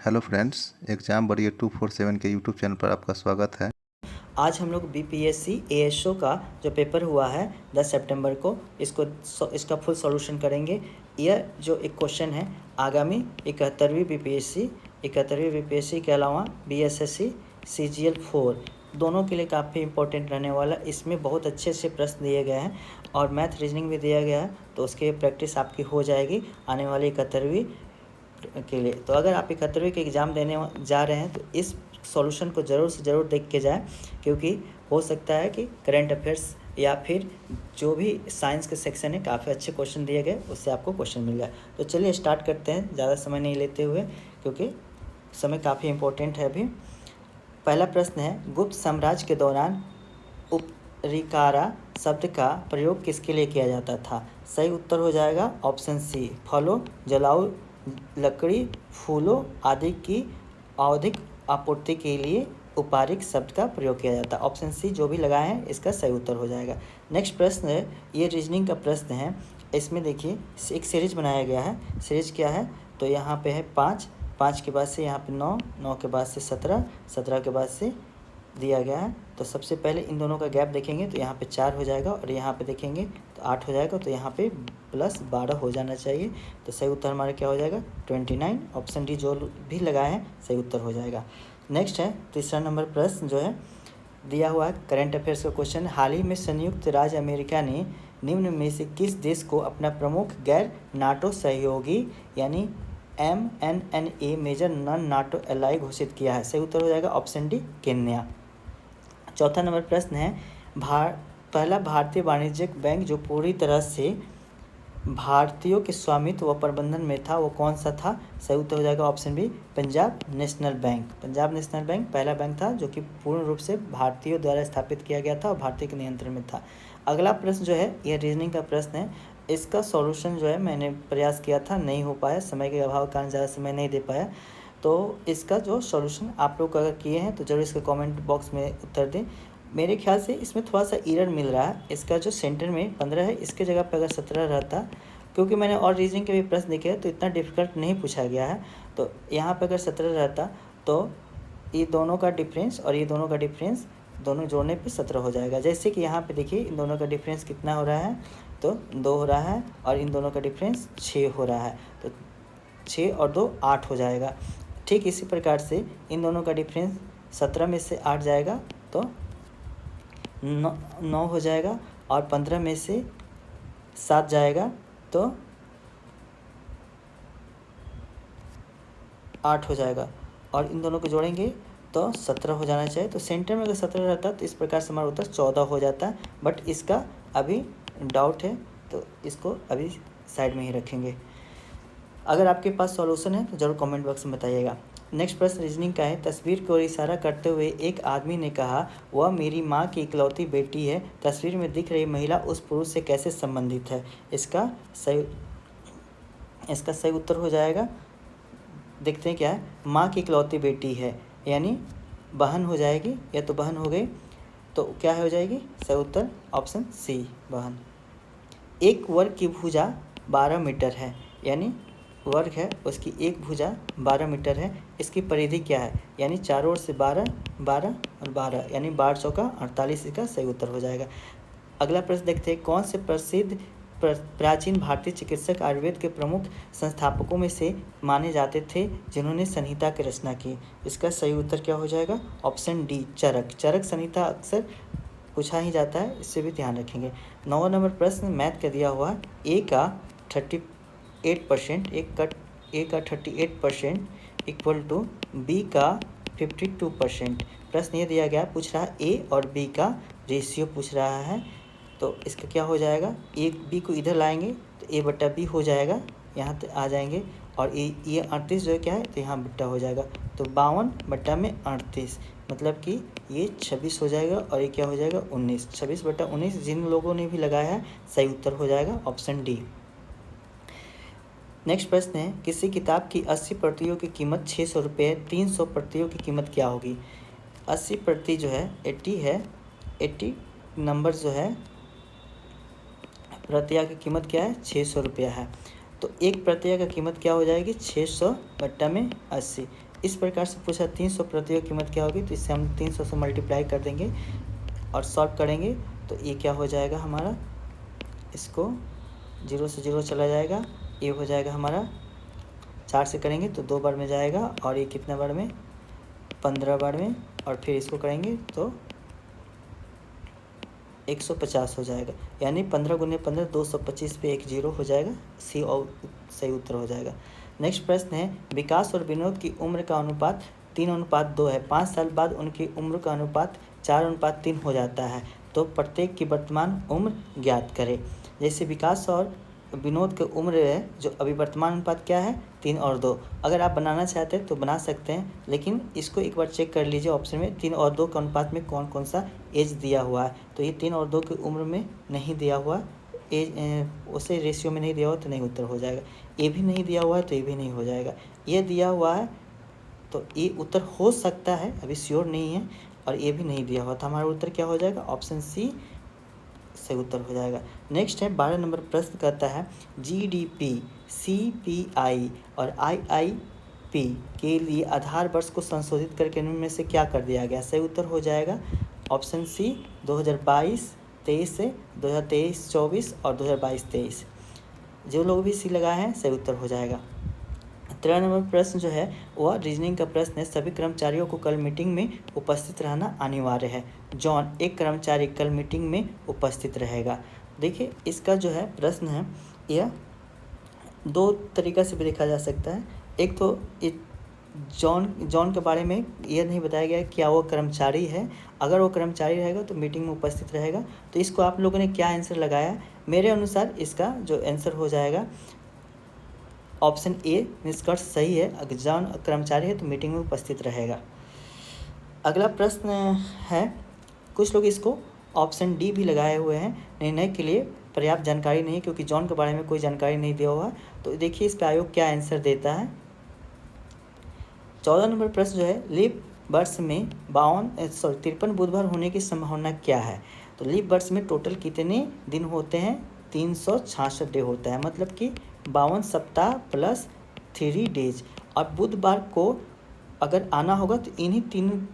Hello friends, exam warrior 247 के YouTube channel पर आपका स्वागत है। आज हम लोग बीपीएससी एएसओ का जो पेपर हुआ है 10 सितंबर को इसका फुल सॉल्यूशन करेंगे। यह जो एक क्वेश्चन है आगामी 71वीं बीपीएससी के अलावा बीएसएससी सीजीएल 4 दोनों के लिए काफ़ी इंपॉर्टेंट रहने वाला। इसमें बहुत अच्छे से प्रश्न दिए गए हैं और मैथ रीजनिंग भी दिया गया है, तो उसकी प्रैक्टिस आपकी हो जाएगी आने वाली 71वीं के लिए। तो अगर आप 71वीं के एग्ज़ाम देने जा रहे हैं तो इस सॉल्यूशन को ज़रूर से ज़रूर देख के जाएं, क्योंकि हो सकता है कि करंट अफेयर्स या फिर जो भी साइंस के सेक्शन है काफ़ी अच्छे क्वेश्चन दिए गए, उससे आपको क्वेश्चन मिल जाए। तो चलिए स्टार्ट करते हैं ज़्यादा समय नहीं लेते हुए, क्योंकि समय काफ़ी इम्पोर्टेंट है अभी। पहला प्रश्न है, गुप्त साम्राज्य के दौरान उपरिकारा शब्द का प्रयोग किसके लिए किया जाता था? सही उत्तर हो जाएगा ऑप्शन सी, फलों, जलाऊ लकड़ी, फूलों आदि की आवधिक आपूर्ति के लिए उपारिक शब्द का प्रयोग किया जाता है। ऑप्शन सी जो भी लगाए हैं इसका सही उत्तर हो जाएगा। नेक्स्ट प्रश्न है, ये रीजनिंग का प्रश्न है। इसमें देखिए एक सीरीज बनाया गया है। सीरीज क्या है? तो यहाँ पे है 5, 5 के बाद से यहाँ पे 9, 9 के बाद से 17, 17 के बाद से दिया गया है। तो सबसे पहले इन दोनों का गैप देखेंगे तो यहाँ पे 4 हो जाएगा, और यहाँ पे देखेंगे तो 8 हो जाएगा, तो यहाँ पे प्लस 12 हो जाना चाहिए। तो सही उत्तर हमारा क्या हो जाएगा? 29। ऑप्शन डी जो भी लगाए हैं सही उत्तर हो जाएगा। नेक्स्ट है तीसरा नंबर प्रश्न जो है दिया हुआ है करंट अफेयर्स का क्वेश्चन। हाल ही में संयुक्त राज्य अमेरिका ने निम्न में से किस देश को अपना प्रमुख गैर नाटो सहयोगी यानी MNNA major non NATO ally घोषित किया है? सही उत्तर हो जाएगा ऑप्शन डी केन्या। चौथा नंबर प्रश्न है, पहला भारतीय वाणिज्यिक बैंक जो पूरी तरह से भारतीयों के स्वामित्व व प्रबंधन में था वो कौन सा था? सही उत्तर हो जाएगा ऑप्शन बी पंजाब नेशनल बैंक। पंजाब नेशनल बैंक पहला बैंक था जो कि पूर्ण रूप से भारतीयों द्वारा स्थापित किया गया था और भारतीय के नियंत्रण में था। अगला प्रश्न जो है यह रीजनिंग का प्रश्न है। इसका सॉल्यूशन जो है मैंने प्रयास किया था, नहीं हो पाया, समय के अभाव के कारण ज़्यादा समय नहीं दे पाया। तो इसका जो सॉल्यूशन आप लोग अगर किए हैं तो ज़रूर इसका कमेंट बॉक्स में उत्तर दें। मेरे ख्याल से इसमें थोड़ा सा एरर मिल रहा है। इसका जो सेंटर में 15 है, इसके जगह पर अगर 17 रहता, क्योंकि मैंने और रीजनिंग के भी प्रश्न देखे हैं तो इतना डिफिकल्ट नहीं पूछा गया है। तो यहाँ पर अगर 17 रहता तो ये दोनों का डिफरेंस और ये दोनों का डिफरेंस दोनों जोड़ने पे 17 हो जाएगा। जैसे कि यहाँ पे देखिए इन दोनों का डिफरेंस कितना हो रहा है? तो 2 हो रहा है, और इन दोनों का डिफरेंस 6 हो रहा है। तो 6 और 2 8 हो जाएगा। ठीक इसी प्रकार से इन दोनों का डिफरेंस 17 में से 8 जाएगा तो 9 हो जाएगा, और 15 में से 7 जाएगा तो 8 हो जाएगा, और इन दोनों को जोड़ेंगे तो 17 हो जाना चाहिए। तो सेंटर में अगर 17 रहता तो इस प्रकार से हमारा उत्तर 14 हो जाता है, बट इसका अभी डाउट है तो इसको अभी साइड में ही रखेंगे। अगर आपके पास सॉल्यूशन है तो ज़रूर कमेंट बॉक्स में बताइएगा। नेक्स्ट प्रश्न रीजनिंग का है। तस्वीर को इशारा करते हुए एक आदमी ने कहा, वह मेरी माँ की इकलौती बेटी है। तस्वीर में दिख रही महिला उस पुरुष से कैसे संबंधित है? इसका सही उत्तर हो जाएगा, देखते हैं क्या है। माँ की इकलौती बेटी है यानी बहन हो जाएगी, या तो बहन हो गई, तो क्या हो जाएगी? सही उत्तर ऑप्शन सी बहन। एक वर्ग की भुजा 12 मीटर है, यानी वर्ग है उसकी एक भुजा 12 मीटर है। इसकी परिधि क्या है? यानी चारों ओर से 12, 12 और 12 यानी 12 चौका 48। इसका सही उत्तर हो जाएगा। अगला प्रश्न देखते हैं, कौन से प्रसिद्ध प्राचीन भारतीय चिकित्सक आयुर्वेद के प्रमुख संस्थापकों में से माने जाते थे जिन्होंने संहिता की रचना की? इसका सही उत्तर क्या हो जाएगा? ऑप्शन डी चरक। चरक संहिता अक्सर पूछा ही जाता है, इससे भी ध्यान रखेंगे। 9वां नंबर प्रश्न मैथ का दिया हुआ, ए का 38% ए का 38% इक्वल टू बी का 52%। प्रश्न ये दिया गया, पूछ रहा है ए और बी का रेशियो पूछ रहा है। तो इसका क्या हो जाएगा? ए बी को इधर लाएंगे तो ए बट्टा बी हो जाएगा, यहाँ तक आ जाएंगे, और ये 38 जो है क्या है तो यहाँ बट्टा हो जाएगा, तो 52 बट्टा में 38 मतलब कि ये 26 हो जाएगा, और ये क्या हो जाएगा? 19। 26 बट्टा 19 जिन लोगों ने भी लगाया है सही उत्तर हो जाएगा ऑप्शन डी। नेक्स्ट प्रश्न है, किसी किताब की 80 प्रतियों की कीमत 600 रुपये, 300 प्रतियों की कीमत क्या होगी? 80 प्रति जो है 80 है, 80 नंबर जो है प्रतिया की कीमत क्या है? 600 रुपया है। तो एक प्रतिया का कीमत क्या हो जाएगी? 600 बट्टा में 80 इस प्रकार से पूछा 300 प्रतियों की कीमत क्या होगी, तो इससे हम 300 से मल्टीप्लाई कर देंगे और सॉल्व करेंगे तो ये क्या हो जाएगा हमारा, इसको 0 से 0 चला जाएगा, ये हो जाएगा हमारा 4 से करेंगे तो 2 बार में जाएगा और ये कितना बार में, 15 बार में, और फिर इसको करेंगे तो 150 हो जाएगा, यानी 15 गुने 15 225 पे 1 0 हो जाएगा, सी और सही उत्तर हो जाएगा। नेक्स्ट प्रश्न है विकास और विनोद की उम्र का अनुपात 3:2 है। 5 साल बाद उनकी उम्र का अनुपात 4:3 हो जाता है, तो प्रत्येक की वर्तमान उम्र ज्ञात करें। जैसे विकास और विनोद की उम्र है, जो अभी वर्तमान अनुपात क्या है 3 और 2। अगर आप बनाना चाहते हैं तो बना सकते हैं, लेकिन इसको एक बार चेक कर लीजिए ऑप्शन में 3 और 2 के अनुपात में कौन कौन सा एज दिया हुआ है। तो ये 3 और 2 की उम्र में नहीं दिया हुआ, एज उसे रेशियो में नहीं दिया हुआ तो नहीं उत्तर हो जाएगा। ये भी नहीं दिया हुआ है तो ये भी नहीं हो जाएगा। ये दिया हुआ है तो ये उत्तर हो सकता है, अभी श्योर नहीं है, और ये भी नहीं दिया हुआ तो हमारा उत्तर क्या हो जाएगा, ऑप्शन सी सही उत्तर हो जाएगा। नेक्स्ट है 12 नंबर प्रश्न कहता है जीडीपी, सीपीआई और आईआईपी के लिए आधार वर्ष को संशोधित करके निम्न में से क्या कर दिया गया। सही उत्तर हो जाएगा ऑप्शन सी 2022-23 से 2023-24 और 2022-23। जो लोग भी सी लगाए हैं सही उत्तर हो जाएगा। 13 नंबर प्रश्न जो है वह रीजनिंग का प्रश्न है। सभी कर्मचारियों को कल मीटिंग में उपस्थित रहना अनिवार्य है। जॉन एक कर्मचारी कल मीटिंग में उपस्थित रहेगा। देखिए इसका जो है प्रश्न है यह 2 तरीक़ा से भी देखा जा सकता है। एक तो जॉन के बारे में यह नहीं बताया गया क्या वो कर्मचारी है। अगर वो कर्मचारी रहेगा तो मीटिंग में उपस्थित रहेगा। तो इसको आप लोगों ने क्या आंसर लगाया, मेरे अनुसार इसका जो आंसर हो जाएगा ऑप्शन ए निष्कर्ष सही है। अगर जॉन कर्मचारी है तो मीटिंग में उपस्थित रहेगा। अगला प्रश्न है, कुछ लोग इसको ऑप्शन डी भी लगाए हुए हैं। निर्णय के लिए पर्याप्त जानकारी नहीं है क्योंकि जॉन के बारे में कोई जानकारी नहीं दिया हुआ। तो देखिए इस पर आयोग क्या आंसर देता है। 14 नंबर प्रश्न जो है लीप वर्ष में 53 बुधवार होने की संभावना क्या है। तो लीप वर्ष में टोटल कितने दिन होते हैं, 366 डे होता है, मतलब कि 52 सप्ताह प्लस 3 डेज। और बुधवार को अगर आना होगा तो इन्हीं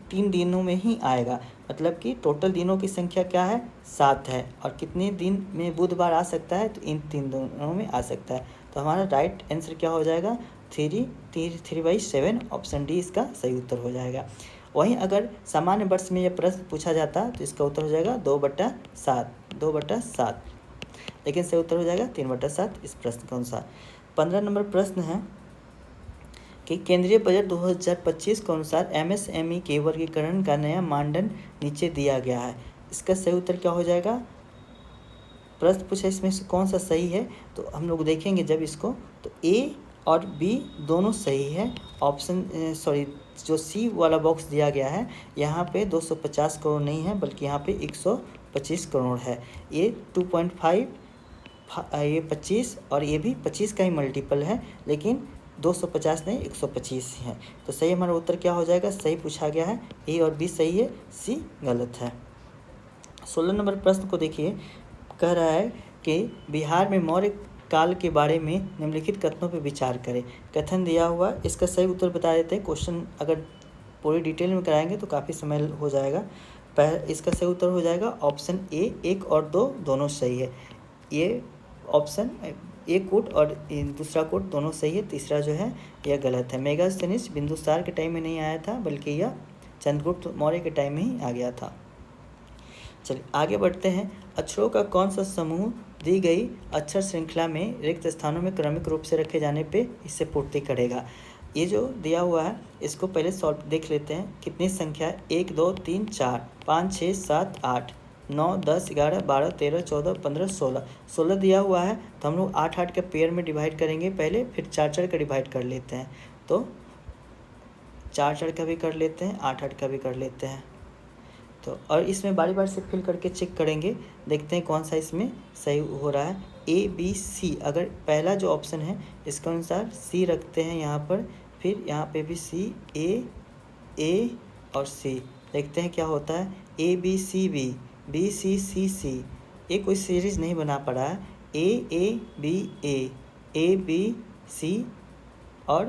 तीन दिनों में ही आएगा, मतलब कि टोटल दिनों की संख्या क्या है 7 है। और कितने दिन में बुधवार आ सकता है, तो इन 3 दिनों में आ सकता है। तो हमारा राइट आंसर क्या हो जाएगा 3/7, ऑप्शन डी इसका सही उत्तर हो जाएगा। वहीं अगर सामान्य वर्ष में यह प्रश्न पूछा जाता तो इसका उत्तर हो जाएगा 2/7, लेकिन सही उत्तर हो जाएगा 3/7 इस प्रश्न के अनुसार। 15 नंबर प्रश्न है कि केंद्रीय बजट 2025 के अनुसार एमएसएमई के वर्गीकरण का नया मानदंड नीचे दिया गया है। इसका सही उत्तर क्या हो जाएगा, प्रश्न पूछा इसमें से कौन सा सही है। तो हम लोग देखेंगे जब इसको, तो ए और बी दोनों सही है। ऑप्शन जो सी वाला बॉक्स दिया गया है यहाँ पे 250 करोड़ नहीं है बल्कि यहाँ पे 125 करोड़ है। ये 2.5 ये 25 और ये भी 25 का ही मल्टीपल है, लेकिन 250 नहीं 125 है। तो सही हमारा उत्तर क्या हो जाएगा, सही पूछा गया है, ए और बी सही है, सी गलत है। 16 नंबर प्रश्न को देखिए, कह रहा है कि बिहार में मौर्य काल के बारे में निम्नलिखित कथनों पर विचार करें। कथन दिया हुआ, इसका सही उत्तर बता देते हैं। क्वेश्चन अगर पूरी डिटेल में कराएंगे तो काफ़ी समय हो जाएगा। इसका सही उत्तर हो जाएगा ऑप्शन ए 1 और 2 दोनों सही है। ये ऑप्शन एक कोट और दूसरा कोट दोनों सही है, तीसरा जो है यह गलत है। मेगास्थनीज बिंदुसार के टाइम में नहीं आया था बल्कि यह चंद्रगुप्त मौर्य के टाइम में ही आ गया था। चलिए आगे बढ़ते हैं। अक्षरों का कौन सा समूह दी गई अक्षर श्रृंखला में रिक्त स्थानों में क्रमिक रूप से रखे जाने पे इससे पूर्ति करेगा। ये जो दिया हुआ है इसको पहले सॉल्व देख लेते हैं। कितनी संख्या है, 1 2 3 4 5 6 7 8 9 10 11 12 13 14 15 16 दिया हुआ है। तो हम लोग 8 के पेयर में डिवाइड करेंगे पहले, फिर 4 का डिवाइड कर लेते हैं। तो 4 का भी कर लेते हैं, 8 का भी कर लेते हैं। तो और इसमें बारी बारी से फिल करके चेक करेंगे, देखते हैं कौन सा इसमें सही हो रहा है। ए बी सी, अगर पहला जो ऑप्शन है इसके अनुसार सी रखते हैं यहाँ पर, फिर यहाँ पे भी सी, ए और सी, देखते हैं क्या होता है। A B C B, B C C C, ये कोई सीरीज नहीं बना पड़ा है। ए बी सी और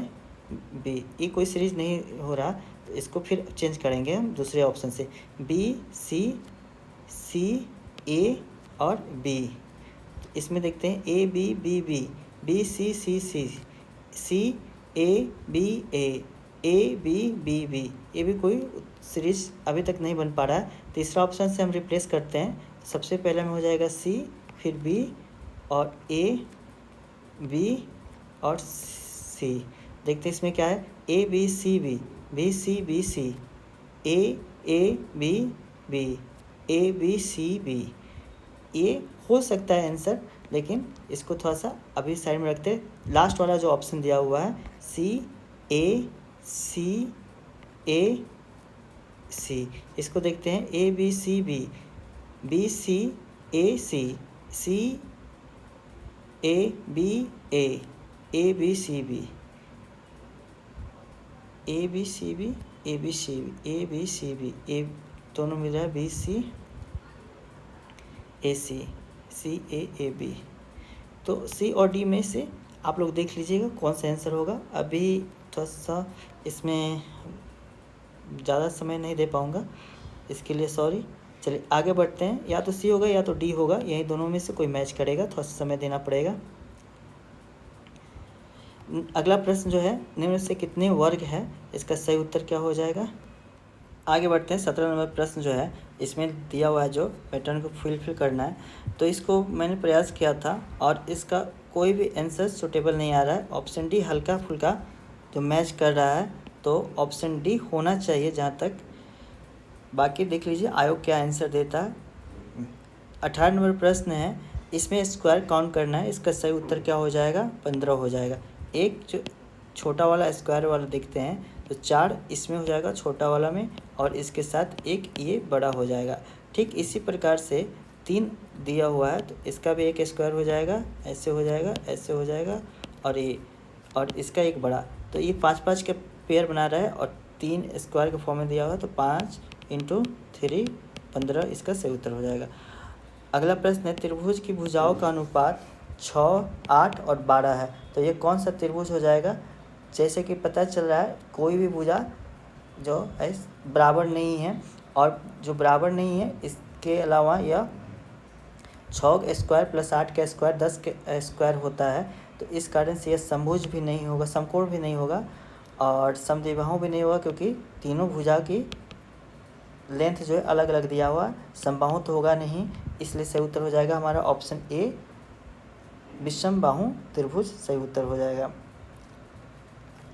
बी। ये कोई सीरीज नहीं हो रहा तो इसको फिर चेंज करेंगे हम दूसरे ऑप्शन से, बी सी सी ए और बी। इसमें देखते हैं A B B B, B C C C, C A B B B. ये भी कोई सीरीज अभी तक नहीं बन पा रहा है। तीसरा ऑप्शन से हम रिप्लेस करते हैं। सबसे पहले में हो जाएगा सी, फिर बी और ए बी और सी। देखते हैं इसमें क्या है, A B C B, B C, A B B, A B C B. ये हो सकता है आंसर, लेकिन इसको थोड़ा सा अभी साइड में रखते हैं। लास्ट वाला जो ऑप्शन दिया हुआ है सी ए सी, इसको देखते हैं A B C B, B C A C A B A B C B, A B C B, A B C B, A B C B, A दोनों मिल रहा है B C A C A B. तो सी और D में से आप लोग देख लीजिएगा कौन सा आंसर होगा। अभी थोड़ा सा इसमें ज़्यादा समय नहीं दे पाऊँगा, इसके लिए सॉरी। चलिए आगे बढ़ते हैं। या तो सी होगा या तो डी होगा, यही दोनों में से कोई मैच करेगा, थोड़ा सा समय देना पड़ेगा। अगला प्रश्न जो है, निम्न से कितने वर्ग है, इसका सही उत्तर क्या हो जाएगा। आगे बढ़ते हैं। 17 नंबर प्रश्न जो है, इसमें दिया हुआ है जो पैटर्न को फुलफिल करना है, तो इसको मैंने प्रयास किया था और इसका कोई भी आंसर सुटेबल नहीं आ रहा है। ऑप्शन डी हल्का फुल्का जो मैच कर रहा है, तो ऑप्शन डी होना चाहिए जहाँ तक। बाकी देख लीजिए आयोग क्या आंसर देता है। 18 नंबर प्रश्न है, इसमें स्क्वायर काउंट करना है, इसका सही उत्तर क्या हो जाएगा, 15 हो जाएगा। एक जो छोटा वाला स्क्वायर वाला देखते हैं तो 4 इसमें हो जाएगा छोटा वाला में, और इसके साथ एक ये बड़ा हो जाएगा। ठीक इसी प्रकार से 3 दिया हुआ है तो इसका भी एक स्क्वायर हो जाएगा, ऐसे हो जाएगा, ऐसे हो जाएगा, और ये और इसका एक बड़ा। तो ये 5-5 के पेयर बना रहा है और 3 स्क्वायर के फॉर्म में दिया हुआ है, तो 5 × 3 15 इसका सही उत्तर हो जाएगा। अगला प्रश्न है, त्रिभुज की भुजाओं का अनुपात 6, 8 और 12 है, तो ये कौन सा त्रिभुज हो जाएगा। जैसे कि पता चल रहा है कोई भी भुजा जो है बराबर नहीं है, और जो बराबर नहीं है इसके अलावा यह 6 का स्क्वायर प्लस 8 का स्क्वायर 10 का स्क्वायर होता है, तो इस कारण से यह समभुज भी नहीं होगा, समकोण भी नहीं होगा और समद्विबाहु भी नहीं होगा, क्योंकि तीनों भुजा की लेंथ जो है अलग अलग दिया हुआ। समबाहु तो होगा नहीं, इसलिए सही उत्तर हो जाएगा हमारा ऑप्शन ए, विषमबाहु त्रिभुज सही उत्तर हो जाएगा।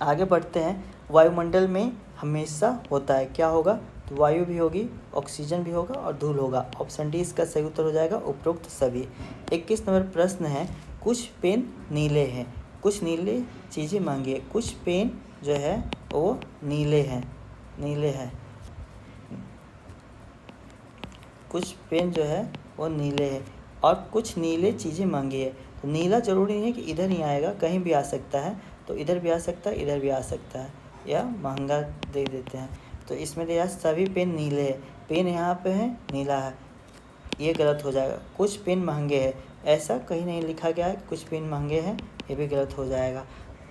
आगे बढ़ते हैं। वायुमंडल में हमेशा होता है, क्या होगा, तो वायु भी होगी, ऑक्सीजन भी होगा और धूल होगा। ऑप्शन डी इसका सही उत्तर हो जाएगा, उपरोक्त सभी। 21 नंबर प्रश्न है, कुछ पेन नीले हैं, कुछ नीले चीज़ें मांगिए। कुछ पेन जो है वो नीले हैं, कुछ पेन जो है वो नीले हैं और कुछ नीले चीज़ें मांगिए। तो नीला जरूरी नहीं है कि इधर ही आएगा, कहीं भी आ सकता है, तो इधर भी आ सकता है, इधर भी आ सकता है, या महंगा दे देते हैं। तो इसमें दिया सभी पेन नीले हैं, पेन यहाँ पे है, नीला है, ये गलत हो जाएगा। कुछ पेन महंगे हैं, ऐसा कहीं नहीं लिखा गया है कि कुछ पेन महंगे हैं, ये भी गलत हो जाएगा।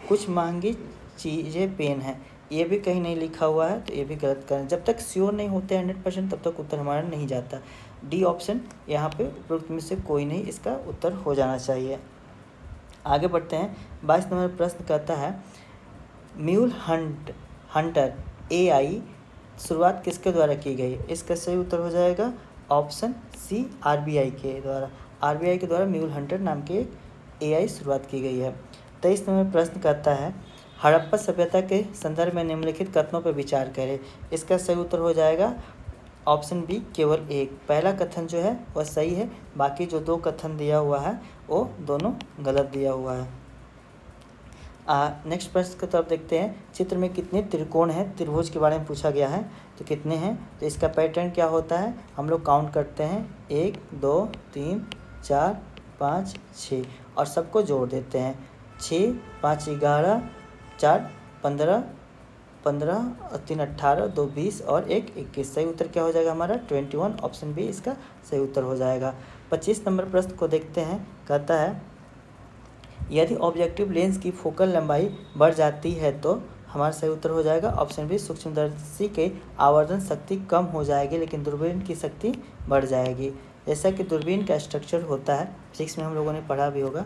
कुछ महंगी चीज़ें पेन हैं, ये भी कहीं नहीं लिखा हुआ है, तो ये भी गलत करें। जब तक श्योर नहीं होते 100% तब तक उत्तर हमारा नहीं जाता। डी ऑप्शन यहाँ पे उपरोक्त में से कोई नहीं इसका उत्तर हो जाना चाहिए। आगे बढ़ते हैं। 22 नंबर प्रश्न कहता है, म्यूल हंटर AI शुरुआत किसके द्वारा की गई। इसका सही उत्तर हो जाएगा ऑप्शन सी, RBI के द्वारा। RBI के द्वारा म्यूल हंटर नाम के AI शुरुआत की गई है। 23 नंबर प्रश्न कहता है, हड़प्पा सभ्यता के संदर्भ में निम्नलिखित कथनों पर विचार करें। इसका सही उत्तर हो जाएगा ऑप्शन बी, केवल एक। पहला कथन जो है वह सही है, बाकी जो 2 कथन दिया हुआ है वो दोनों गलत दिया हुआ है। नेक्स्ट प्रश्न की तरफ देखते हैं। चित्र में कितने त्रिकोण हैं, त्रिभुज के बारे में पूछा गया है, तो कितने हैं। तो इसका पैटर्न क्या होता है, हम लोग काउंट करते हैं 1 2 3 4 5 6 और सबको जोड़ देते हैं। 6 5 11 4 15 15 और 3 18 2 20 और 1 21। सही उत्तर क्या हो जाएगा हमारा 21। ऑप्शन बी इसका सही उत्तर हो जाएगा। 25 नंबर प्रश्न को देखते हैं। कहता है, यदि ऑब्जेक्टिव लेंस की फोकल लंबाई बढ़ जाती है तो हमारा सही उत्तर हो जाएगा ऑप्शन बी, सूक्ष्मदर्शी के आवर्धन शक्ति कम हो जाएगी लेकिन दूरबीन की शक्ति बढ़ जाएगी। जैसा कि दूरबीन का स्ट्रक्चर होता है, फिजिक्स में हम लोगों ने पढ़ा भी होगा,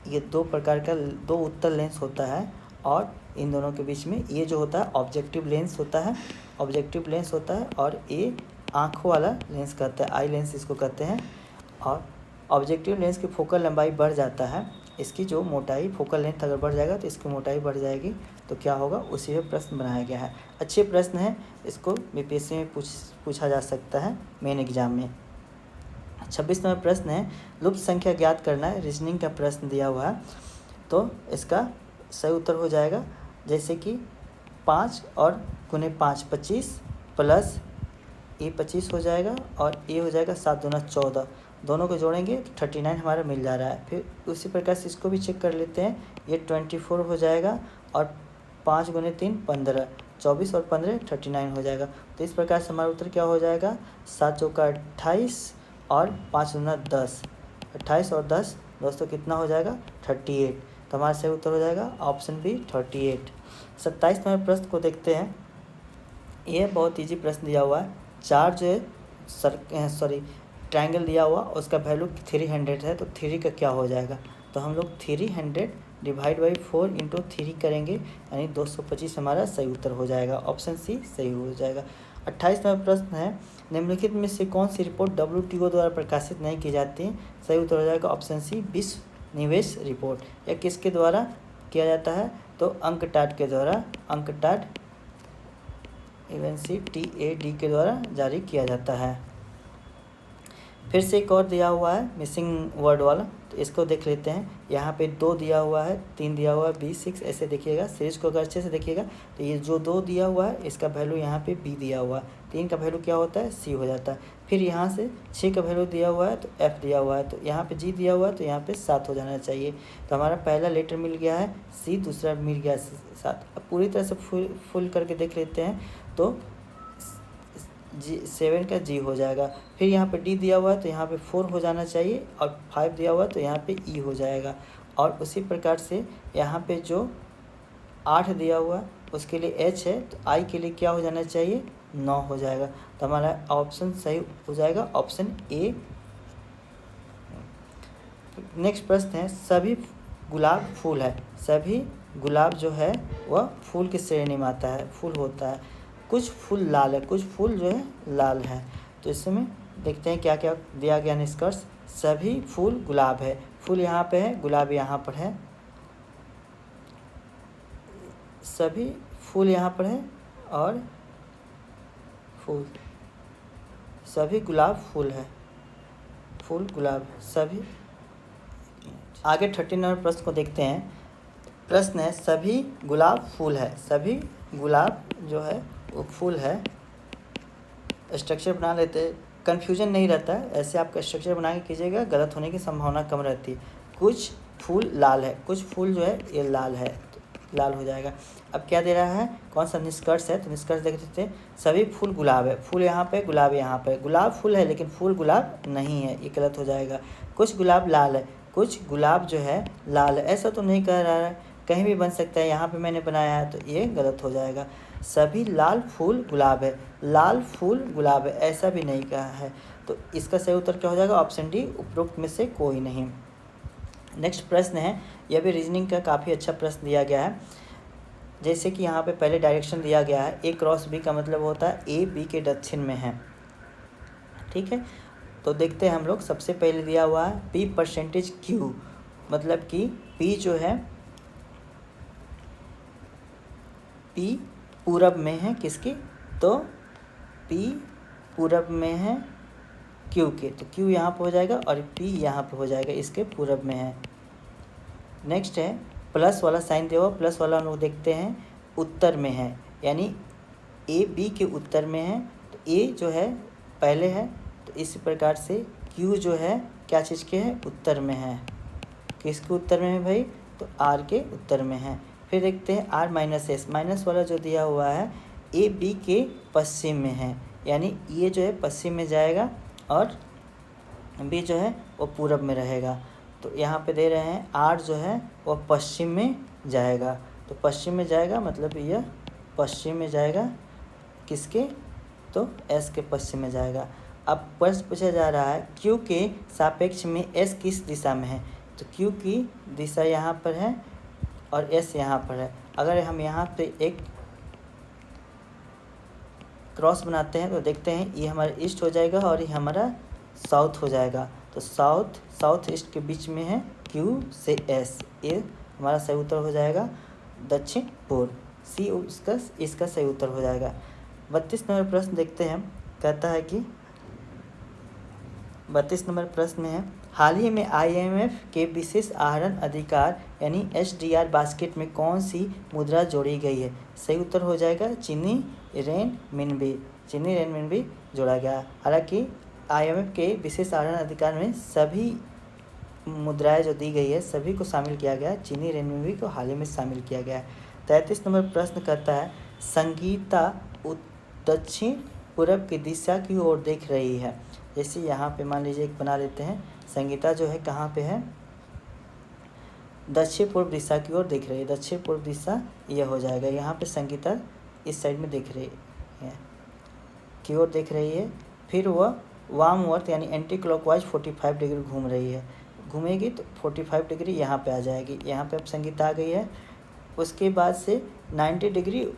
ये दो प्रकार का दो उत्तल लेंस होता है और इन दोनों के बीच में ये जो होता है ऑब्जेक्टिव लेंस होता है, ऑब्जेक्टिव लेंस होता है और ये आँखों वाला लेंस कहते हैं, आई लेंस इसको कहते हैं। और ऑब्जेक्टिव लेंस की फोकल लंबाई बढ़ जाता है, इसकी जो मोटाई फोकल लेंथ अगर बढ़ जाएगा तो इसकी मोटाई बढ़ जाएगी, तो क्या होगा उसी में प्रश्न बनाया गया है। अच्छे प्रश्न है, इसको बीपीएससी में पूछा जा सकता है मेन एग्जाम में। 26 नंबर प्रश्न है लुप्त संख्या ज्ञात करना है, रीजनिंग का प्रश्न दिया हुआ है, तो इसका सही उत्तर हो जाएगा जैसे कि 5 और गुने 5 25 प्लस ये 25 हो जाएगा और ये हो जाएगा 7 दूना 14, दोनों को जोड़ेंगे तो 39 हमारा मिल जा रहा है। फिर उसी प्रकार से इसको भी चेक कर लेते हैं, ये 24 हो जाएगा और 5 गुने 3 15, 24 और 15 39 हो जाएगा। तो इस प्रकार से हमारा उत्तर क्या हो जाएगा 7 चौका 28 और 5 दूना 10, 28 और 10 दोस्तों कितना हो जाएगा 38, तो हमारा सही उत्तर हो जाएगा ऑप्शन बी 38। 27 नंबर प्रश्न को देखते हैं, ये बहुत ईजी प्रश्न दिया हुआ है, चार जो है ट्रायंगल दिया हुआ उसका वैल्यू 300 है, तो 3 का क्या हो जाएगा, तो हम लोग 300 डिवाइड बाई 4 इंटू 3 करेंगे यानी 225 हमारा सही उत्तर हो जाएगा, ऑप्शन सी सही हो जाएगा। 28 नंबर प्रश्न है निम्नलिखित में से कौन सी रिपोर्ट WTO द्वारा प्रकाशित नहीं की जाती है, सही उत्तर हो जाएगा ऑप्शन सी विश्व निवेश रिपोर्ट। यह किसके द्वारा किया जाता है, तो अंकटाड के द्वारा, अंकटाड UNCTAD के द्वारा जारी किया जाता है। फिर से एक और दिया हुआ है मिसिंग वर्ड वाला, तो इसको देख लेते हैं। यहाँ पे 2 दिया हुआ है, 3 दिया हुआ है, B6 ऐसे देखिएगा, सीरीज को अगर अच्छे से देखिएगा तो ये जो 2 दिया हुआ है इसका वैल्यू यहाँ पे B दिया हुआ है, 3 का वैल्यू क्या होता है C हो जाता है। फिर यहाँ से 6 का वैल्यू दिया हुआ है तो F दिया हुआ है, तो यहाँ पे G दिया हुआ है तो यहाँ पे 7 हो जाना चाहिए। तो हमारा पहला लेटर मिल गया है C, दूसरा मिल गया 7। अब पूरी तरह से फुल करके देख लेते हैं तो 7 का G हो जाएगा। फिर यहाँ पे D दिया हुआ है तो यहाँ पे 4 हो जाना चाहिए और 5 दिया हुआ है तो यहाँ पे E हो जाएगा। और उसी प्रकार से यहाँ पे जो 8 दिया हुआ है उसके लिए H है, तो I के लिए क्या हो जाना चाहिए 9 हो जाएगा। तो हमारा ऑप्शन सही हो जाएगा ऑप्शन A। नेक्स्ट प्रश्न है सभी गुलाब फूल है, सभी गुलाब जो है वह फूल की श्रेणी में आता है, फूल होता है। कुछ फूल लाल है, कुछ फूल जो है लाल है, तो इसमें देखते हैं क्या क्या दिया गया निष्कर्ष। सभी फूल गुलाब है, फूल यहाँ पे है, गुलाब यहाँ पर है, सभी फूल यहाँ पर है और फूल सभी गुलाब फूल है, फूल गुलाब सभी। आगे 13 नंबर प्रश्न को देखते हैं। प्रश्न है सभी गुलाब फूल है, सभी गुलाब जो है वो फूल है। स्ट्रक्चर बना लेते हैं, कन्फ्यूजन नहीं रहता है, ऐसे आपका स्ट्रक्चर बना के कीजिएगा, गलत होने की संभावना कम रहती है। कुछ फूल लाल है, कुछ फूल जो है ये लाल है, तो लाल हो जाएगा। अब क्या दे रहा है, कौन सा निष्कर्ष है, तो निष्कर्ष देख लेते हैं। सभी फूल गुलाब है, फूल यहाँ पे गुलाब यहाँ पे, गुलाब फूल है लेकिन फूल गुलाब नहीं है, ये गलत हो जाएगा। कुछ गुलाब लाल है, कुछ गुलाब जो है लाल है, ऐसा तो नहीं कह रहा है, कहीं भी बन सकता है, यहाँ पे मैंने बनाया है तो ये गलत हो जाएगा। सभी लाल फूल गुलाब है, लाल फूल गुलाब है, ऐसा भी नहीं कहा है, तो इसका सही उत्तर क्या हो जाएगा ऑप्शन डी, उपरोक्त में से कोई नहीं। नेक्स्ट प्रश्न है, यह भी रीजनिंग का काफ़ी अच्छा प्रश्न दिया गया है। जैसे कि यहाँ पे पहले डायरेक्शन दिया गया है, A क्रॉस B का मतलब होता है A B के दक्षिण में है, ठीक है। तो देखते हैं हम लोग, सबसे पहले दिया हुआ है P%Q, मतलब कि P जो है P पूरब में है किसकी, तो P पूरब में है Q के, तो Q यहाँ पे हो जाएगा और P यहाँ पे हो जाएगा, इसके पूरब में है। नेक्स्ट है प्लस वाला साइन दिया हुआ, प्लस वाला हम लोग देखते हैं उत्तर में है, यानी A B के उत्तर में है, तो A जो है पहले है, तो इसी प्रकार से Q जो है क्या चीज़ के है, उत्तर में है। किसके उत्तर में है भाई, तो R के उत्तर में है। फिर देखते हैं R माइनस एस, माइनस वाला जो दिया हुआ है A B के पश्चिम में है, यानी ये जो है पश्चिम में जाएगा और B जो है वो पूरब में रहेगा। तो यहाँ पे दे रहे हैं R जो है वो पश्चिम में जाएगा, तो पश्चिम में जाएगा, मतलब यह पश्चिम में जाएगा किसके, तो एस के पश्चिम में जाएगा। अब प्रश्न पूछा जा रहा है क्यू के सापेक्ष में एस किस दिशा में है, तो क्यू की दिशा यहाँ पर है और एस यहाँ पर है। अगर हम यहाँ पे एक क्रॉस बनाते हैं तो देखते हैं ये हमारा ईस्ट हो जाएगा और ये हमारा साउथ हो जाएगा। तो साउथ ईस्ट के बीच में है क्यू से एस, ये हमारा सही उत्तर हो जाएगा दक्षिण पूर्व। सी इसका सही उत्तर हो जाएगा। 32 नंबर प्रश्न देखते हैं। कहता है कि 32 नंबर प्रश्न में है, हाल ही में IMF के विशेष आहरण अधिकार यानी HDR बास्केट में कौन सी मुद्रा जोड़ी गई है। सही उत्तर हो जाएगा चीनी रेनमिनबी जोड़ा गया। हालांकि IMF के विशेष आहरण अधिकार में सभी मुद्राएं जो दी गई है सभी को शामिल किया गया, चीनी रेनमिनबी को हाल ही में शामिल किया गया है। 33 नंबर प्रश्न करता है, संगीता दक्षिण पूर्व की दिशा की ओर देख रही है। जैसे यहाँ पे मान लीजिए एक बना लेते हैं, संगीता जो है कहाँ पे है, दक्षिण पूर्व दिशा की ओर देख रही है। दक्षिण पूर्व दिशा यह हो जाएगा। यहाँ पे संगीता इस साइड में देख रही है, की ओर देख रही है। फिर वह वामवर्त यानी एंटी क्लॉकवाइज 45 डिग्री घूम रही है। घूमेगी तो 45 डिग्री यहाँ पे आ जाएगी। यहाँ पे अब संगीता आ गई है। उसके बाद से 90 डिग्री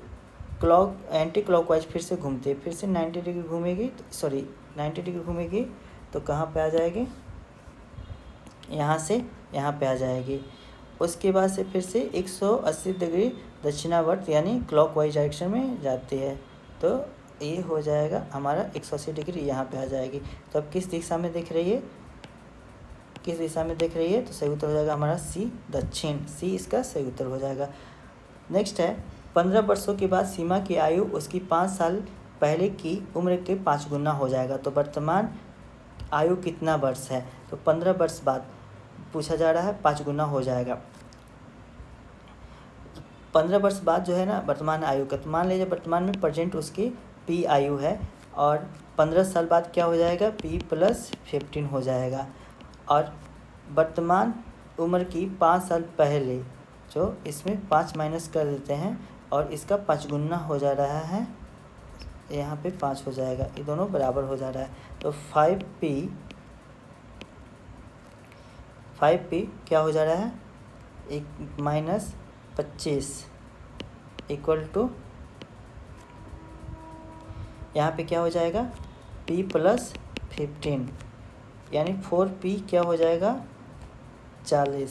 एंटी क्लॉकवाइज फिर से घूमती है, फिर से 90 डिग्री घूमेगी, 90 डिग्री घूमेगी तो कहाँ पे आ जाएगी, यहाँ से यहाँ पे आ जाएगी। उसके बाद से फिर से 180 डिग्री दक्षिणावर्त यानी क्लॉकवाइज डायरेक्शन में जाती है। तो ये हो जाएगा हमारा 180 डिग्री यहाँ पे आ जाएगी। तो अब किस दिशा में देख रही है, किस दिशा में देख रही है, तो सही उत्तर हो जाएगा हमारा सी दक्षिण। सी इसका सही उत्तर हो जाएगा। नेक्स्ट है, 15 वर्षों के बाद सीमा की आयु उसकी 5 साल पहले की उम्र के 5 गुना हो जाएगा। तो वर्तमान आयु कितना वर्ष है, तो 15 वर्ष बाद पूछा जा रहा है, 5 गुना हो जाएगा। 15 वर्ष बाद जो है ना वर्तमान आयु का, तो मान लीजिए वर्तमान में प्रेजेंट उसकी पी आयु है और 15 साल बाद क्या हो जाएगा, p + 15 हो जाएगा। और वर्तमान उम्र की 5 साल पहले, जो इसमें 5 माइनस कर देते हैं और इसका 5 गुना हो जा रहा है, यहाँ पे 5 हो जाएगा, ये दोनों बराबर हो जा रहा है। तो 5p क्या हो जा रहा है, -25 = यहाँ पे क्या हो जाएगा p + 15 यानी 4p क्या हो जाएगा 40।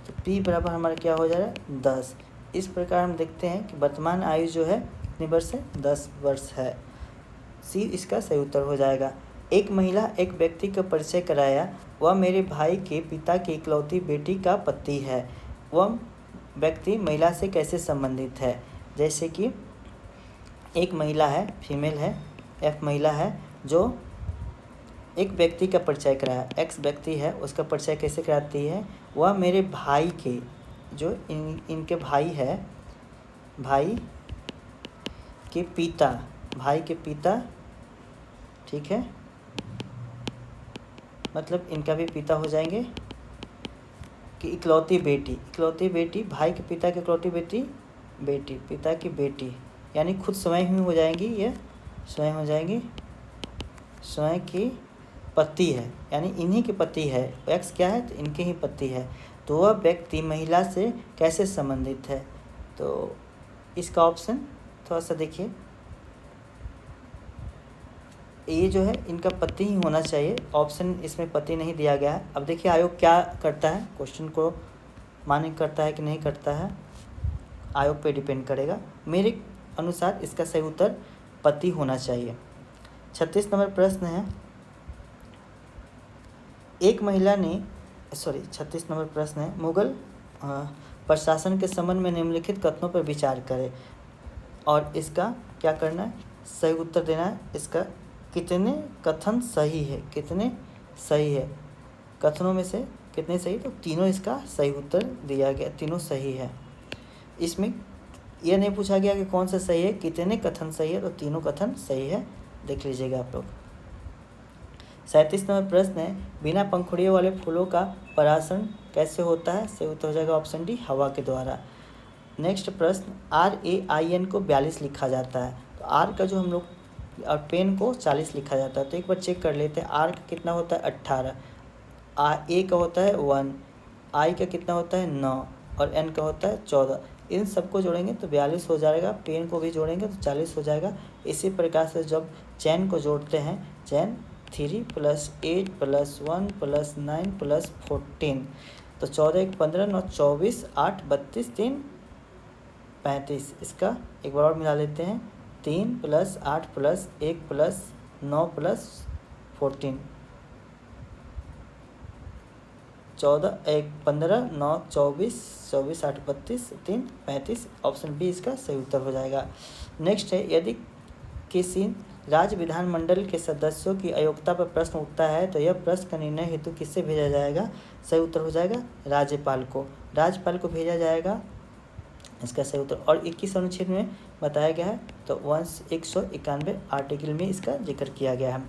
तो p बराबर हमारा क्या हो जा रहा है 10। इस प्रकार हम देखते हैं कि वर्तमान आयु जो है कितनी वर्ष है, 10 वर्ष है। सी इसका सही उत्तर हो जाएगा। एक महिला एक व्यक्ति का परिचय कराया, वह मेरे भाई के पिता की इकलौती बेटी का पति है। वह व्यक्ति महिला से कैसे संबंधित है। जैसे कि एक महिला है, फीमेल है, एक महिला है जो एक व्यक्ति का परिचय कराया, एक्स व्यक्ति है, उसका परिचय कैसे कराती है, वह मेरे भाई के, जो इनके भाई है, भाई के पिता, ठीक है, मतलब इनका भी पिता हो जाएंगे, कि इकलौती बेटी, भाई के पिता की इकलौती बेटी, पिता की बेटी, यानी खुद स्वयं ही हो जाएंगी, ये स्वयं हो जाएंगी, स्वयं की पति है, यानी इन्हीं के पति है। एक्स क्या है, तो इनके ही पति है। तो वह व्यक्ति महिला से कैसे संबंधित है, तो इसका ऑप्शन थोड़ा सा देखिए, ये जो है इनका पति ही होना चाहिए। ऑप्शन इसमें पति नहीं दिया गया है। अब देखिए आयोग क्या करता है, क्वेश्चन को मान्य करता है कि नहीं करता है, आयोग पे डिपेंड करेगा। मेरे अनुसार इसका सही उत्तर पति होना चाहिए। 36 नंबर प्रश्न है, 36 नंबर प्रश्न है, मुगल प्रशासन के संबंध में निम्नलिखित कथनों पर विचार करें और इसका क्या करना है, सही उत्तर देना है। इसका कितने कथन सही है, कथनों में से कितने सही, तो तीनों इसका सही उत्तर दिया गया, तीनों सही है। इसमें यह नहीं पूछा गया कि कौन सा सही है, कितने कथन सही है, तो तीनों कथन सही है, देख लीजिएगा आप लोग। 37 नंबर प्रश्न है, बिना पंखुड़ियों वाले फूलों का परागण कैसे होता है। सही उत्तर हो जाएगा ऑप्शन डी, हवा के द्वारा। नेक्स्ट प्रश्न, RAIN को 42 लिखा जाता है, तो R का जो हम लोग और पेन को 40 लिखा जाता है। तो एक बार चेक कर लेते हैं, R का कितना होता है 18, A का होता है 1, I का कितना होता है 9 और N का होता है 14। इन सबको जोड़ेंगे तो 42 हो जाएगा, पेन को भी जोड़ेंगे तो 40 हो जाएगा। इसी प्रकार से जब चैन को जोड़ते हैं, चैन 3 + 8 + 1 + 9 + 14, तो 14 1 15 9 24 8 32 3 35। इसका एक बार और मिला लेते हैं, 3 + 8 + 1 + 9 + 14, 14 1 15 9 24 24 8 32 3 35। ऑप्शन बी इसका सही उत्तर हो जाएगा। नेक्स्ट है, यदि किसी राज्य विधानमंडल के सदस्यों की अयोग्यता पर प्रश्न उठता है तो यह प्रश्न का निर्णय हेतु किससे भेजा जाएगा? सही उत्तर हो जाएगा राज्यपाल को। राज्यपाल को भेजा जाएगा इसका सही उत्तर। और 21 अनुच्छेद में बताया गया है, तो 191 आर्टिकल में इसका जिक्र किया गया है।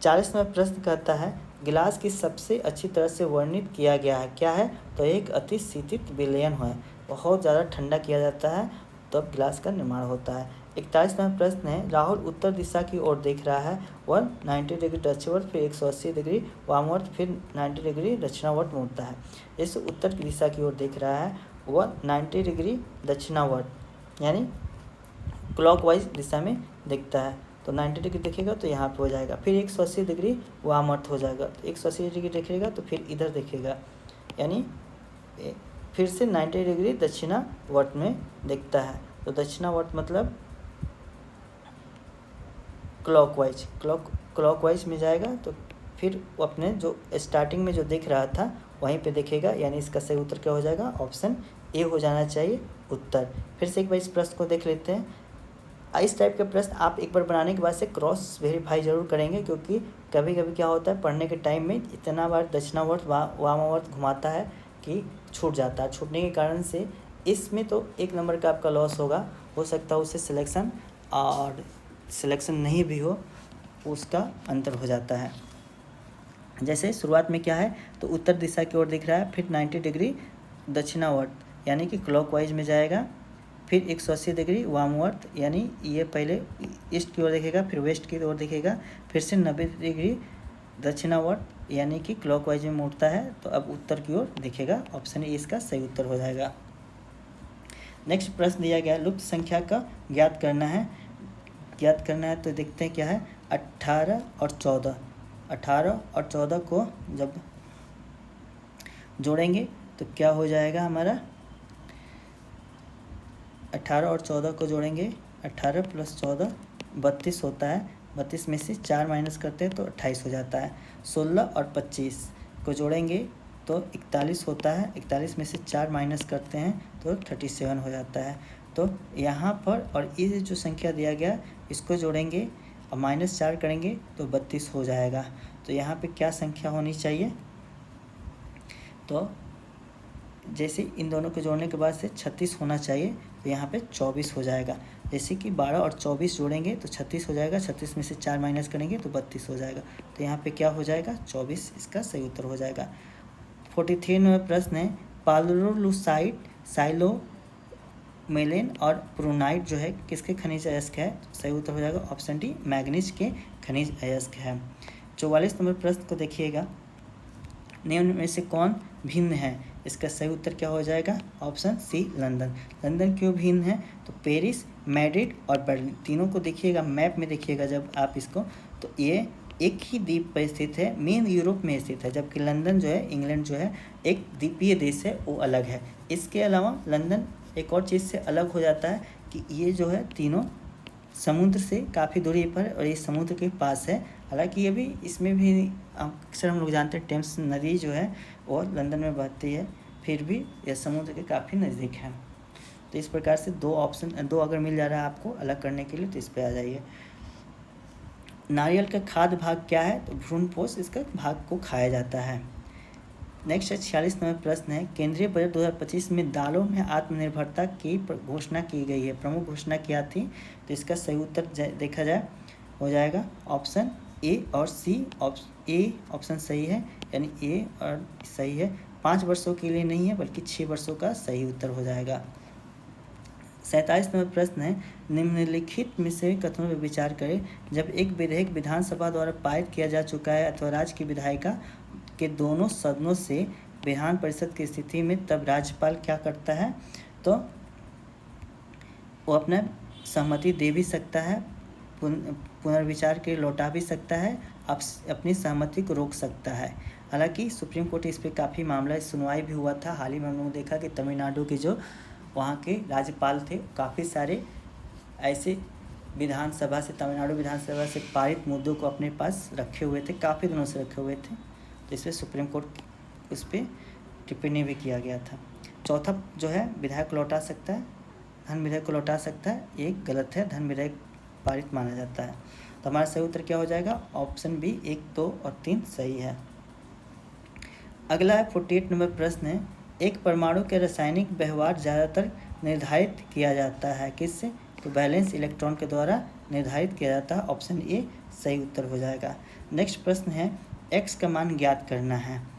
40वां प्रश्न कहता है, गिलास की सबसे अच्छी तरह से वर्णित किया गया है, क्या है? तो एक अति शीतित विलयन है, बहुत ज़्यादा ठंडा किया जाता है तब गिलास का निर्माण होता है। 41वां प्रश्न है, राहुल उत्तर दिशा की ओर देख रहा है, वह 90 डिग्री दक्षिणावर्त, फिर 180 डिग्री वामवर्त, फिर 90 डिग्री दक्षिणावर्त मुड़ता है। इस उत्तर की दिशा की ओर देख रहा है, वह 90 डिग्री दक्षिणावर्त यानी क्लॉकवाइज दिशा में दिखता है, तो 90 डिग्री देखेगा तो यहाँ पे हो जाएगा। फिर 180 डिग्री वामवर्त हो जाएगा, तो 180 डिग्री देखेगा तो फिर इधर देखेगा, यानी फिर से 90 डिग्री दक्षिणावर्त में दिखता है। तो दक्षिणावर्त मतलब क्लॉकवाइज में जाएगा, तो फिर वो अपने जो स्टार्टिंग में जो दिख रहा था वहीं पे देखेगा, यानी इसका सही उत्तर क्या हो जाएगा? ऑप्शन ए हो जाना चाहिए उत्तर। फिर से एक बार इस प्रश्न को देख लेते हैं। इस टाइप के प्रश्न आप एक बार बनाने के बाद से क्रॉस वेरीफाई जरूर करेंगे, क्योंकि कभी कभी क्या होता है पढ़ने के टाइम में इतना बार दक्षिणावर्त वामावर्त घुमाता है कि छूट जाता है। छूटने के कारण से इसमें तो 1 नंबर का आपका लॉस होगा, हो सकता है उससे सिलेक्शन और सिलेक्शन नहीं भी हो, उसका अंतर हो जाता है। जैसे शुरुआत में क्या है, तो उत्तर दिशा की ओर दिख रहा है, फिर 90 डिग्री दक्षिणावर्त यानी कि क्लॉकवाइज में जाएगा, फिर 180 डिग्री वामवर्त यानी ये पहले ईस्ट की ओर देखेगा, फिर वेस्ट की ओर देखेगा, फिर से 90 डिग्री दक्षिणावर्त यानी कि क्लॉकवाइज में मुड़ता है, तो अब उत्तर की ओर दिखेगा। ऑप्शन ए इसका सही उत्तर हो जाएगा। नेक्स्ट प्रश्न दिया गया, लुप्त संख्या का ज्ञात करना है, तो देखते हैं क्या है। 18 और 14 को जब जोड़ेंगे तो क्या हो जाएगा हमारा? 18 और 14 को जोड़ेंगे, 18 + 14 32 होता है, 32 में से 4 माइनस करते हैं तो 28 हो जाता है। 16 और 25 को जोड़ेंगे तो 41 होता है, 41 में से 4 माइनस करते हैं तो 37 हो जाता है। तो यहाँ पर और ये जो संख्या दिया गया इसको जोड़ेंगे और -4 करेंगे तो 32 हो जाएगा। तो यहाँ पे क्या संख्या होनी चाहिए? तो जैसे इन दोनों को जोड़ने के बाद से 36 होना चाहिए, तो यहाँ पे 24 हो जाएगा। जैसे कि 12 और 24 जोड़ेंगे तो 36 हो जाएगा, 36 में से 4 माइनस करेंगे तो 32 हो जाएगा। तो यहाँ पे क्या हो जाएगा? 24 इसका सही उत्तर हो जाएगा। 43वां प्रश्न है, पालुरुसाइड, साइलोमेलेन और प्रोनाइट जो है किसके खनिज अयस्क है? सही उत्तर हो जाएगा ऑप्शन डी, मैग्नीज के खनिज अयस्क है। 44 नंबर प्रश्न को देखिएगा, निम्न में से कौन भिन्न है? इसका सही उत्तर क्या हो जाएगा? Option C, London. लंदन क्यों भिन्न है? तो पेरिस, मैड्रिड और बर्लिन, तीनों को देखिएगा, मैप में देखिएगा जब आप इसको, तो ये एक ही द्वीप पर स्थित है, मेन यूरोप में स्थित है, जबकि लंदन जो है, इंग्लैंड जो है, एक द्वीपीय देश है, वो अलग है। इसके अलावा लंदन एक और चीज़ से अलग हो जाता है कि ये जो है तीनों समुद्र से काफ़ी दूरी पर और ये समुद्र के पास है। हालांकि ये भी, इसमें भी अक्सर हम लोग जानते हैं टेम्स नदी जो है वो लंदन में बहती है, फिर भी यह समुद्र के काफ़ी नज़दीक है। तो इस प्रकार से दो अगर मिल जा रहा है आपको अलग करने के लिए तो इस पर आ जाइए। नारियल का खाद्य भाग क्या है? तो भ्रूणपोष इसका भाग को खाया जाता है। नेक्स्ट है 46 नंबर प्रश्न है, केंद्रीय बजट 2025 में दालों में आत्मनिर्भरता की घोषणा की गई है, प्रमुख घोषणा क्या थी? तो इसका सही उत्तर देखा जाए हो जाएगा ऑप्शन ए और सी। ए ऑप्शन सही है, यानी ए और सही है। 5 वर्षों के लिए नहीं है बल्कि 6 वर्षों का सही उत्तर हो जाएगा। 47 नंबर प्रश्न है, निम्नलिखित में से कथनों पर विचार करें। जब एक विधेयक विधानसभा द्वारा पारित किया जा चुका है अथवा राज्य की विधायिका के दोनों सदनों से विधान परिषद की स्थिति में, तब राज्यपाल क्या करता है? तो वो अपना सहमति दे भी सकता है, पुनर्विचार के लौटा भी सकता है, अपनी सहमति को रोक सकता है। हालांकि सुप्रीम कोर्ट इस पर काफ़ी मामला सुनवाई भी हुआ था। हाल ही में हम लोगों ने देखा कि तमिलनाडु के जो वहाँ के राज्यपाल थे, काफ़ी सारे ऐसे विधानसभा से, तमिलनाडु विधानसभा से पारित मुद्दों को अपने पास रखे हुए थे, काफ़ी दिनों से रखे हुए थे। तो इसमें सुप्रीम कोर्ट उस पर टिप्पणी भी किया गया था। चौथा जो है, विधायक लौटा सकता है, धन विधेयक को लौटा सकता है, ये गलत है, धन विधेयक पारित माना जाता है। तो हमारा सही उत्तर क्या हो जाएगा? ऑप्शन बी 1, 2 और 3 सही है। अगला है 48 नंबर प्रश्न है, एक परमाणु के रासायनिक व्यवहार ज़्यादातर निर्धारित किया जाता है किससे? तो वैलेंस इलेक्ट्रॉन के द्वारा निर्धारित किया जाता है। ऑप्शन ए सही उत्तर हो जाएगा। नेक्स्ट प्रश्न है, x का मान ज्ञात करना है।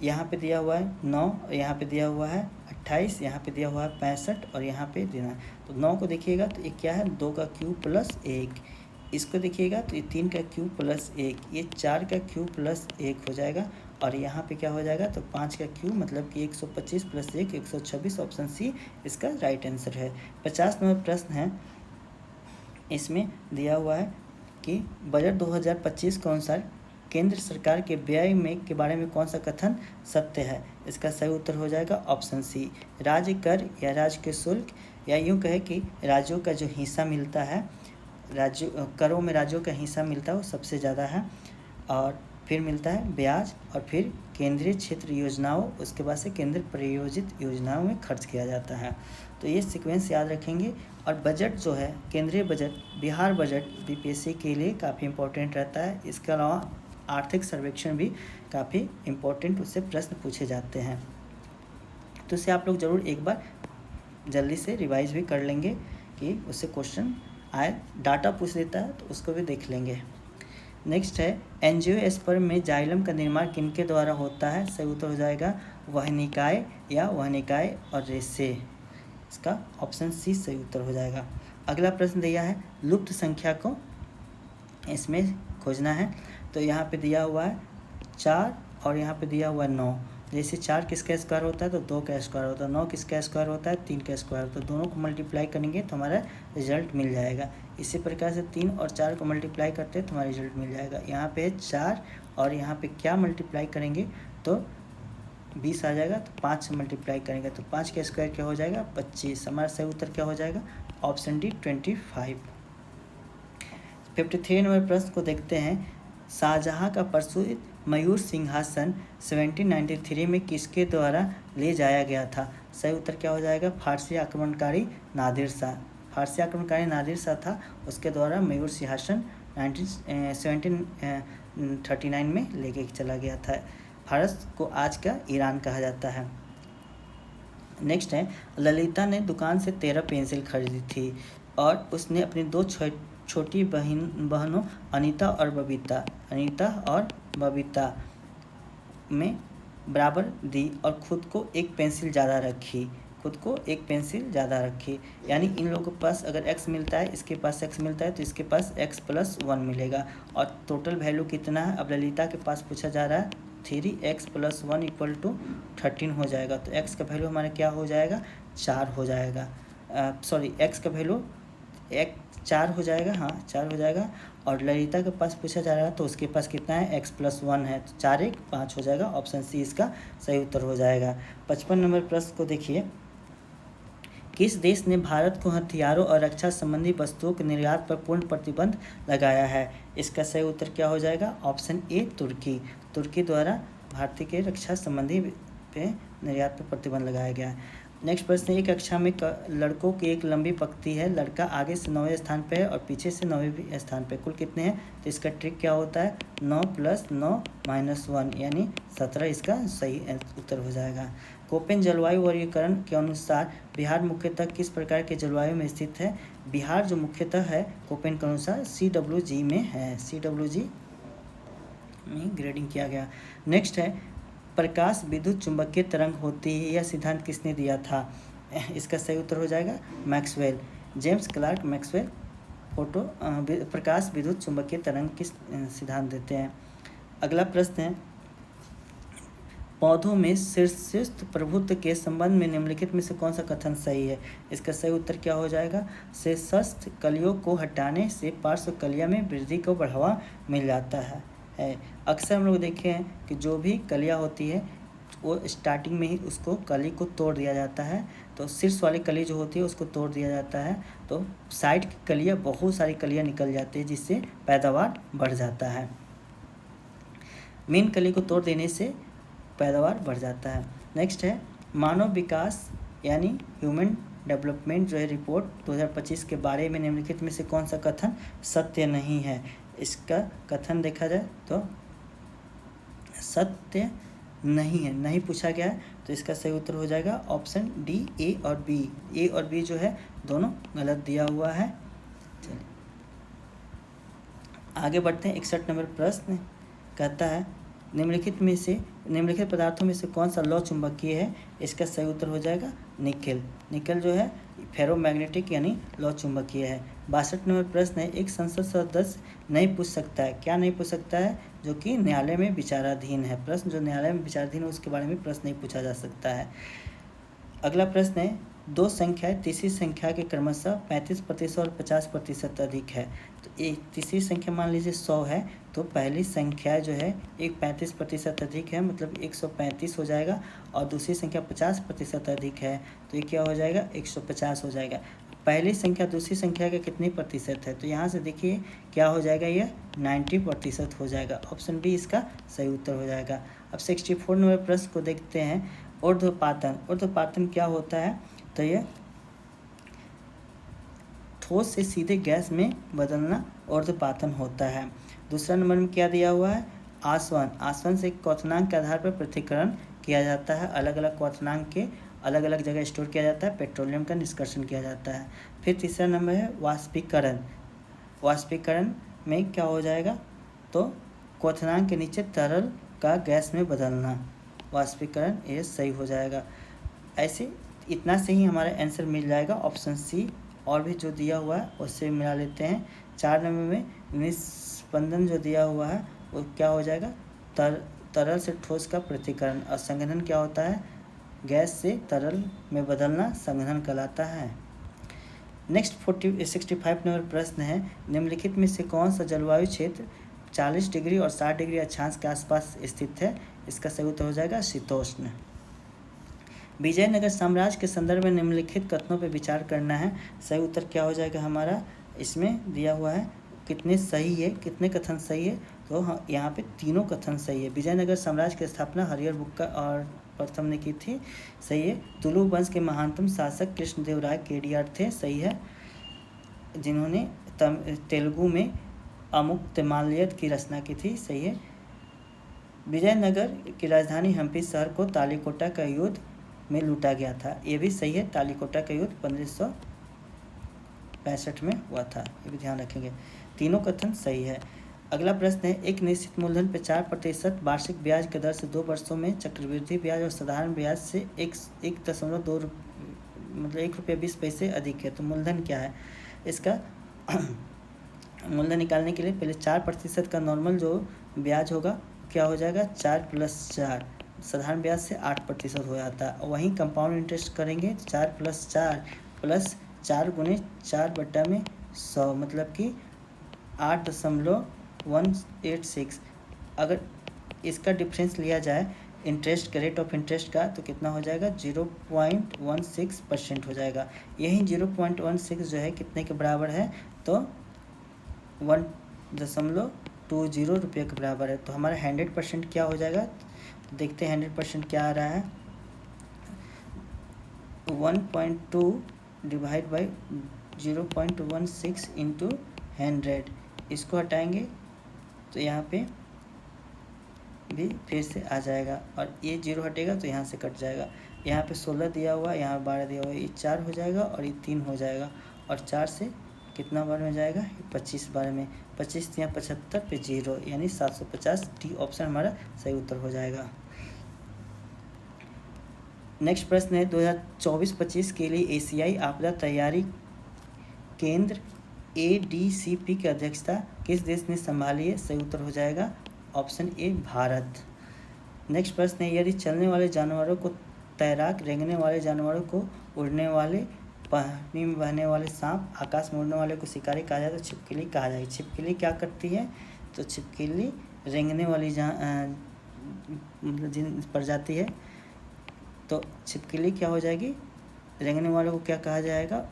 यहाँ पे दिया हुआ है 9, यहाँ पे दिया हुआ है 28, यहाँ पे दिया हुआ है 65 और यहाँ पे देना। तो 9 को देखिएगा तो ये क्या है? 2 का क्यूब प्लस 1। इसको देखिएगा तो ये 3 का क्यूब प्लस 1, ये 4 का क्यूब प्लस 1 हो जाएगा। और यहाँ पे क्या हो जाएगा? तो 5 का क्यूब मतलब कि 125 प्लस 1 126। ऑप्शन सी इसका राइट आंसर है। 50 नंबर प्रश्न है, इसमें दिया हुआ है कि बजट 2025 के अनुसार केंद्र सरकार के व्यय में के बारे में कौन सा कथन सत्य है? इसका सही उत्तर हो जाएगा ऑप्शन सी, राज्य कर या राज्य के शुल्क, या यूँ कहे कि राज्यों का जो हिस्सा मिलता है, राज्य करों में राज्यों का हिस्सा मिलता है वो सबसे ज़्यादा है, और फिर मिलता है ब्याज, और फिर केंद्रीय क्षेत्र योजनाओं, उसके बाद से केंद्र प्रायोजित योजनाओं में खर्च किया जाता है। तो ये सीक्वेंस याद रखेंगे। और बजट जो है, केंद्रीय बजट, बिहार बजट बीपीएससी के लिए काफ़ी इम्पोर्टेंट रहता है। इसके अलावा आर्थिक सर्वेक्षण भी काफ़ी इम्पोर्टेंट, उससे प्रश्न पूछे जाते हैं। तो इसे आप लोग ज़रूर एक बार जल्दी से रिवाइज भी कर लेंगे कि उससे क्वेश्चन आए, डाटा पूछ देता है तो उसको भी देख लेंगे। नेक्स्ट है, एंजियोस्पर्म में जाइलम का निर्माण किनके द्वारा होता है? सही उत्तर हो जाएगा वहनिकाय या वहनिकाय और रेशे। इसका ऑप्शन सी सही उत्तर हो जाएगा। अगला प्रश्न दिया है, लुप्त संख्या को इसमें खोजना है। तो यहाँ पे दिया हुआ है 4 और यहाँ पे दिया हुआ है 9। जैसे 4 किसका स्क्वायर होता है तो 2 का स्क्वायर होता है, 9 किसका स्क्वायर होता है 3 का स्क्वायर होता है। दोनों को मल्टीप्लाई करेंगे तो हमारा रिजल्ट मिल जाएगा। इसी प्रकार से 3 और 4 को मल्टीप्लाई करते हैं तो हमारा रिजल्ट मिल जाएगा। यहाँ पे 4 और यहाँ पे क्या मल्टीप्लाई करेंगे तो 20 आ जाएगा, तो 5 से मल्टीप्लाई करेंगे तो 5 का स्क्वायर क्या हो जाएगा 25। हमारा सही उत्तर क्या हो जाएगा? Option D 25। 53 नंबर प्रश्न को देखते हैं, शाहजहाँ का प्रसूत मयूर सिंहासन 1793 में किसके द्वारा ले जाया गया था? सही उत्तर क्या हो जाएगा? फारसी आक्रमणकारी नादिर शाह। फारसी आक्रमणकारी नादिर शाह था, उसके द्वारा मयूर सिंहासन 1739 में लेके चला गया था। फारस को आज का ईरान कहा जाता है। नेक्स्ट है, ललिता ने दुकान से 13 पेंसिल खरीदी थी और उसने अपनी 2 छोटी बहनों अनीता और बबीता में बराबर दी और खुद को एक पेंसिल ज़्यादा रखी। यानी इन लोगों के पास अगर x मिलता है, इसके पास x मिलता है, तो इसके पास x+1 मिलेगा। और टोटल वैल्यू कितना है? अब ललिता के पास पूछा जा रहा है 3x+1 = 13 हो जाएगा। तो x का वैल्यू हमारा क्या हो जाएगा? 4 हो जाएगा। x का वैल्यू 4 हो जाएगा, हाँ 4 हो जाएगा। और ललिता के पास पूछा जा रहा है तो उसके पास कितना है? x+1 है, तो 4 1 5 हो जाएगा। ऑप्शन सी इसका सही उत्तर हो जाएगा। 55 नंबर प्रश्न को देखिए, किस देश ने भारत को हथियारों और रक्षा संबंधी वस्तुओं के निर्यात पर पूर्ण प्रतिबंध लगाया है? इसका सही उत्तर क्या हो जाएगा? ऑप्शन ए तुर्की। तुर्की द्वारा भारतीय के रक्षा संबंधी पे निर्यात पर प्रतिबंध लगाया गया है। नेक्स्ट प्रश्न, एक कक्षा में लड़कों की एक लंबी पंक्ति है, लड़का आगे से 9वें स्थान पे है और पीछे से 9वें स्थान पे, कुल कितने हैं? तो इसका ट्रिक क्या होता है? 9 + 9 - 1 यानी 17 इसका सही उत्तर हो जाएगा। कोपेन जलवायु वर्गीकरण के अनुसार बिहार मुख्यतः किस प्रकार के जलवायु में स्थित है? बिहार जो मुख्यतः है कोपेन के अनुसार CWG में है, CWG में ग्रेडिंग किया गया। नेक्स्ट है, प्रकाश विद्युत चुंबकीय तरंग होती है, यह सिद्धांत किसने दिया था? इसका सही उत्तर हो जाएगा मैक्सवेल, जेम्स क्लार्क मैक्सवेल प्रकाश विद्युत चुंबकीय तरंग की सिद्धांत देते हैं। अगला प्रश्न है, पौधों में शीर्षस्थ प्रभुत्व के संबंध में निम्नलिखित में से कौन सा कथन सही है? इसका सही उत्तर क्या हो जाएगा? शीर्षस्थ कलियों को हटाने से पार्श्व कलिया में वृद्धि को बढ़ावा मिल जाता है। अक्सर हम लोग देखे हैं कि जो भी कलिया होती है वो स्टार्टिंग में ही उसको कली को तोड़ दिया जाता है, तो शीर्ष वाली कली जो होती है उसको तोड़ दिया जाता है, तो साइड की कलियाँ बहुत सारी कलियाँ निकल जाती है जिससे पैदावार बढ़ जाता है। मेन कली को तोड़ देने से पैदावार बढ़ जाता है। नेक्स्ट है, मानव विकास यानी ह्यूमन डेवलपमेंट जो है रिपोर्ट 2025 के बारे में निम्नलिखित में से कौन सा कथन सत्य नहीं है? इसका कथन देखा जाए तो सत्य नहीं है, नहीं पूछा गया है, तो इसका सही उत्तर हो जाएगा ऑप्शन डी, ए और बी। ए और बी जो है दोनों गलत दिया हुआ है। चलिए आगे बढ़ते हैं। 61 नंबर प्रश्न कहता है, निम्नलिखित पदार्थों में से कौन सा लौह चुंबकीय है? इसका सही उत्तर हो जाएगा निकेल। निकेल जो है फेरोमैग्नेटिक यानी लौह चुंबकीय है। 62 नंबर प्रश्न है, एक संसद सदस्य नहीं पूछ सकता है, क्या नहीं पूछ सकता है? जो कि न्यायालय में विचाराधीन है। प्रश्न जो न्यायालय में विचाराधीन है उसके बारे में प्रश्न नहीं पूछा जा सकता है। अगला प्रश्न है, दो संख्याएं तीसरी संख्या के क्रमशः 35% और 50% अधिक है। तो एक तीसरी संख्या मान लीजिए 100 है, तो पहली संख्या जो है एक 35% अधिक है, मतलब 135 हो जाएगा, और दूसरी संख्या 50% अधिक है, तो ये क्या हो जाएगा? 150 हो जाएगा। पहली संख्या दूसरी संख्या का कितनी प्रतिशत है? तो यहाँ से देखिए क्या हो जाएगा, ये 90% हो जाएगा। ऑप्शन बी इसका सही उत्तर हो जाएगा। अब 64 नंबर प्रश्न को देखते हैं, ऊर्ध्वपातन। ऊर्ध्वपातन क्या होता है? तो ये ठोस से सीधे गैस में बदलना ऊर्ध्वपातन होता है। दूसरा नंबर में क्या दिया हुआ है? आसवन। आसवन से क्वथनांक के आधार पर पृथक्करण किया जाता है, अलग अलग क्वथनांक के अलग अलग जगह स्टोर किया जाता है, पेट्रोलियम का निष्कर्षण किया जाता है। फिर तीसरा नंबर है वाष्पीकरण। वाष्पीकरण में क्या हो जाएगा? तो क्वथनांक के नीचे तरल का गैस में बदलना, वाष्पीकरण, ये सही हो जाएगा। ऐसे इतना से ही हमारा आंसर मिल जाएगा ऑप्शन सी, और भी जो दिया हुआ है उससे मिला लेते हैं। 4 नंबर में निस्पंदन जो दिया हुआ है वो क्या हो जाएगा? तरल से ठोस का पृथक्करण। और संघनन क्या होता है? गैस से तरल में बदलना संघनन कहलाता है। नेक्स्ट 65 नंबर प्रश्न है, निम्नलिखित में से कौन सा जलवायु क्षेत्र 40 डिग्री और 60 डिग्री अक्षांश के आसपास स्थित है? इसका सही उत्तर हो जाएगा शीतोष्ण। विजयनगर साम्राज्य के संदर्भ में निम्नलिखित कथनों पर विचार करना है। सही उत्तर क्या हो जाएगा हमारा? इसमें दिया हुआ है कितने सही है, कितने कथन सही है, तो हाँ यहाँ पे तीनों कथन सही है। विजयनगर साम्राज्य की स्थापना हरिहर बुक्का और प्रथम ने की थी, सही है। तुलु वंश के महानतम शासक कृष्णदेवराय केडियार थे, सही है, जिन्होंने तेलुगु में अमुक्तमाल्यद की रचना की थी, सही है। विजयनगर की राजधानी हम्पी शहर को तालीकोटा का युद्ध में लूटा गया था, ये भी सही है। तालीकोटा का युद्ध 1565 में हुआ था, ये भी ध्यान रखेंगे। तीनों कथन सही है। अगला प्रश्न है, एक निश्चित मूलधन पर 4% वार्षिक ब्याज की दर से 2 वर्षों में चक्रवृद्धि ब्याज और साधारण ब्याज से 1.2 मतलब 1 रुपये 20 पैसे अधिक है, तो मूलधन क्या है? इसका मूलधन निकालने के लिए पहले 4% का नॉर्मल जो ब्याज होगा क्या हो जाएगा? 4 + 4, साधारण ब्याज से 8% हो जाता है। वहीं कंपाउंड इंटरेस्ट करेंगे 4 + 4 + 4 × 4/100, मतलब कि 8.186। अगर इसका डिफरेंस लिया जाए इंटरेस्ट के रेट ऑफ इंटरेस्ट का, तो कितना हो जाएगा? 0.16% हो जाएगा। यही 0.16 जो है कितने के बराबर है? तो 1.20 रुपये के बराबर है। तो हमारा 100% क्या हो जाएगा? देखते हैं 100% क्या आ रहा है। 1.2 डिवाइड बाई 0.16 × 100, इसको हटाएंगे तो यहाँ पे भी फिर से आ जाएगा, और ये 0 हटेगा तो यहाँ से कट जाएगा। यहाँ पे 16 दिया हुआ, यहाँ 12 दिया हुआ, ये 4 हो जाएगा और ये 3 हो जाएगा, और 4 से कितना बार में जाएगा? 25 बार में। 25 या 75 पे 0, यानी 750। डी ऑप्शन हमारा सही उत्तर हो जाएगा। नेक्स्ट प्रश्न है 2024-25 के लिए एशियाई आपदा तैयारी केंद्र ADCP की अध्यक्षता किस देश ने संभाली है? सही उत्तर हो जाएगा ऑप्शन ए भारत। नेक्स्ट प्रश्न है यदि चलने वाले जानवरों को तैराक, रेंगने वाले जानवरों को उड़ने वाले, पानी में बहने वाले सांप, आकाश में उड़ने वाले को शिकारी कहा जाए तो छिपकली कहा जाए। छिपकली क्या करती है? तो छिपकली रेंगने वाली मतलब जिन प्रजाति है, तो छिपकली क्या हो जाएगी? रेंगने वाले को क्या कहा जाएगा?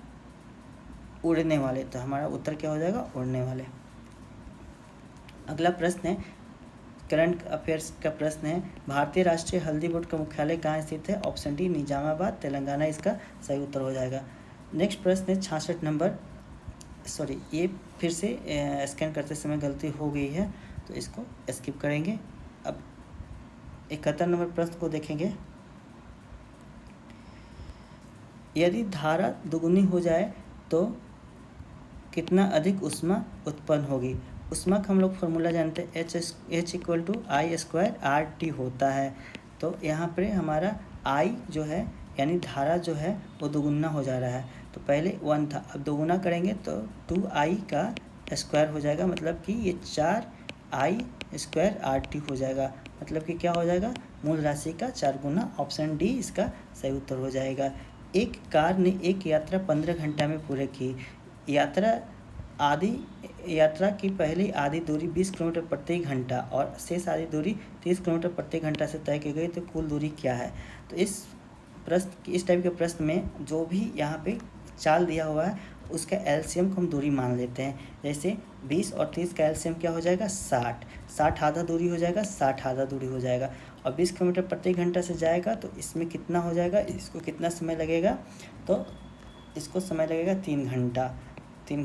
उड़ने वाले। तो हमारा उत्तर क्या हो जाएगा? उड़ने वाले। अगला प्रश्न है करंट अफेयर्स का प्रश्न है भारतीय राष्ट्रीय हल्दी बोर्ड का मुख्यालय कहाँ स्थित है? ऑप्शन डी निजामाबाद, तेलंगाना इसका सही उत्तर हो जाएगा। नेक्स्ट प्रश्न है 66 नंबर, सॉरी ये फिर से स्कैन करते समय गलती हो गई है तो इसको स्किप करेंगे। अब 71 नंबर प्रश्न को देखेंगे। यदि धारा दुगुनी हो जाए तो कितना अधिक ऊष्मा उत्पन्न होगी? ऊष्मा का हम लोग फॉर्मूला जानते हैं H=I²RT होता है। तो यहाँ पर हमारा I जो है यानी धारा जो है वो दुगुना हो जा रहा है। तो पहले 1 था, अब दोगुना करेंगे तो 2I का स्क्वायर हो जाएगा, मतलब कि ये 4I²RT हो जाएगा। मतलब कि क्या हो जाएगा? मूल राशि का 4 गुना। ऑप्शन डी इसका सही उत्तर हो जाएगा। एक कार ने एक यात्रा 15 घंटा में पूरी की। यात्रा की पहली आधी दूरी 20 किलोमीटर प्रति घंटा और शेष आधी दूरी 30 किलोमीटर प्रति घंटा से तय की गई, तो कुल दूरी क्या है? तो इस टाइप के प्रश्न में जो भी यहाँ पे चाल दिया हुआ है उसका एलसीएम को हम दूरी मान लेते हैं। जैसे 20 और 30 का एलसीएम क्या हो जाएगा? 60 आधा दूरी हो जाएगा, 60 आधा दूरी हो जाएगा। और 20 किलोमीटर प्रति घंटा से जाएगा तो इसमें कितना हो जाएगा? इसको कितना समय लगेगा? तो इसको समय लगेगा 3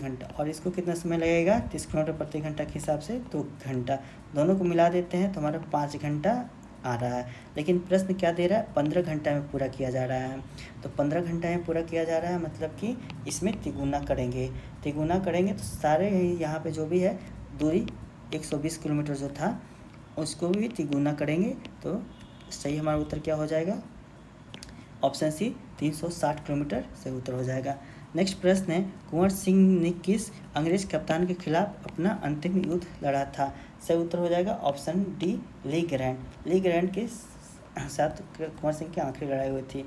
घंटा। और इसको कितना समय लगेगा? 30 किलोमीटर प्रति घंटा के हिसाब से 2 घंटा। दोनों को मिला देते हैं तो हमारा 5 घंटा आ रहा है। लेकिन प्रश्न क्या दे रहा है? 15 घंटा में पूरा किया जा रहा है। तो 15 घंटा में पूरा किया जा रहा है मतलब कि इसमें तिगुना करेंगे तो सारे यहाँ पे जो भी है दूरी 120 किलोमीटर जो था उसको भी तिगुना करेंगे तो सही हमारा उत्तर क्या हो जाएगा? ऑप्शन सी 360 किलोमीटर से उत्तर हो जाएगा। नेक्स्ट प्रश्न है कुंवर सिंह ने किस अंग्रेज कप्तान के खिलाफ अपना अंतिम युद्ध लड़ा था? सही उत्तर हो जाएगा ऑप्शन डी ली ग्रैंड के साथ कुंवर सिंह की आखिरी लड़ाई हुई थी।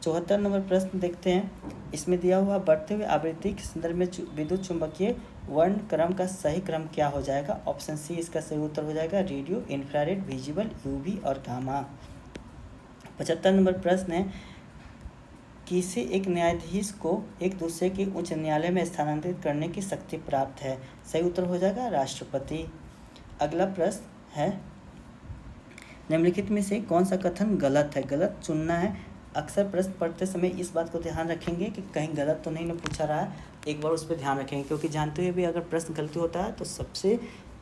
74 नंबर प्रश्न देखते हैं। इसमें दिया हुआ बढ़ते हुए आवृत्ति के संदर्भ में विद्युत चुंबकीय वर्ण क्रम का सही क्रम क्या हो जाएगा? ऑप्शन सी इसका सही उत्तर हो जाएगा रेडियो, इंफ्रारेड, विजिबल, यूवी और गामा। 75 नंबर प्रश्न है किसी एक न्यायाधीश को एक दूसरे के उच्च न्यायालय में स्थानांतरित करने की शक्ति प्राप्त है? सही उत्तर हो जाएगा राष्ट्रपति। अगला प्रश्न है निम्नलिखित में से कौन सा कथन गलत है? गलत चुनना है। अक्सर प्रश्न पढ़ते समय इस बात को ध्यान रखेंगे कि कहीं गलत तो नहीं ना पूछा रहा है, एक बार उस पर ध्यान रखेंगे, क्योंकि जानते हुए भी अगर प्रश्न गलती होता है तो सबसे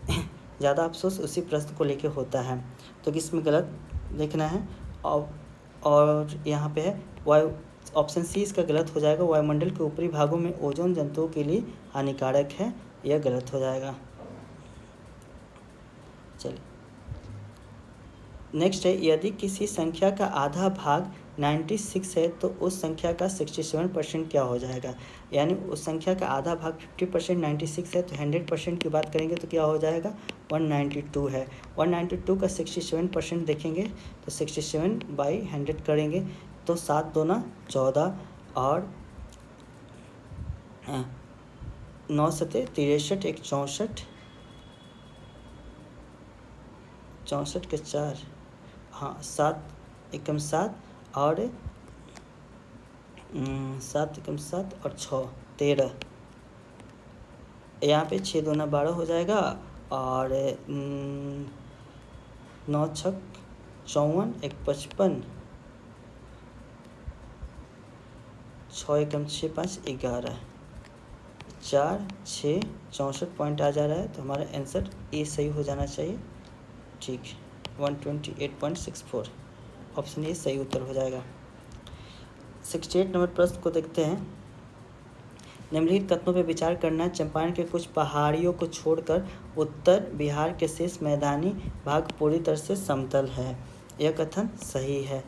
ज़्यादा अफसोस उसी प्रश्न को लेकर होता है। तो किसमें गलत लिखना है? और यहाँ पे है ऑप्शन सी इसका गलत हो जाएगा। वायुमंडल के ऊपरी भागों में ओजोन जंतुओं के लिए हानिकारक है, यह गलत हो जाएगा। चलिए नेक्स्ट है यदि किसी संख्या का आधा भाग 96 है तो उस संख्या का 67% क्या हो जाएगा? यानी उस संख्या का आधा भाग 50% 96 है तो 100% की बात करेंगे तो क्या हो जाएगा? 192 है। 192 का 67% देखेंगे तो 67/100 करेंगे तो 7 दूना 14 और 9 सते 63, 1 64 के 4, हाँ 7 एकम 7 और 7 एकम 7 और 6 13। यहाँ पे 6 दूना 12 हो जाएगा और 9 छक 54, 1 55, 6 एकम 6 5 11, 4 6 64 पॉइंट आ जा रहा है तो हमारा आंसर ए सही हो जाना चाहिए। ठीक 128.64 ऑप्शन ए सही उत्तर हो जाएगा। 68 नंबर प्रश्न को देखते हैं। निम्नलिखित कथनों पर विचार करना। चंपारण के कुछ पहाड़ियों को छोड़कर उत्तर बिहार के शेष मैदानी भाग पूरी तरह से समतल है, यह कथन सही है।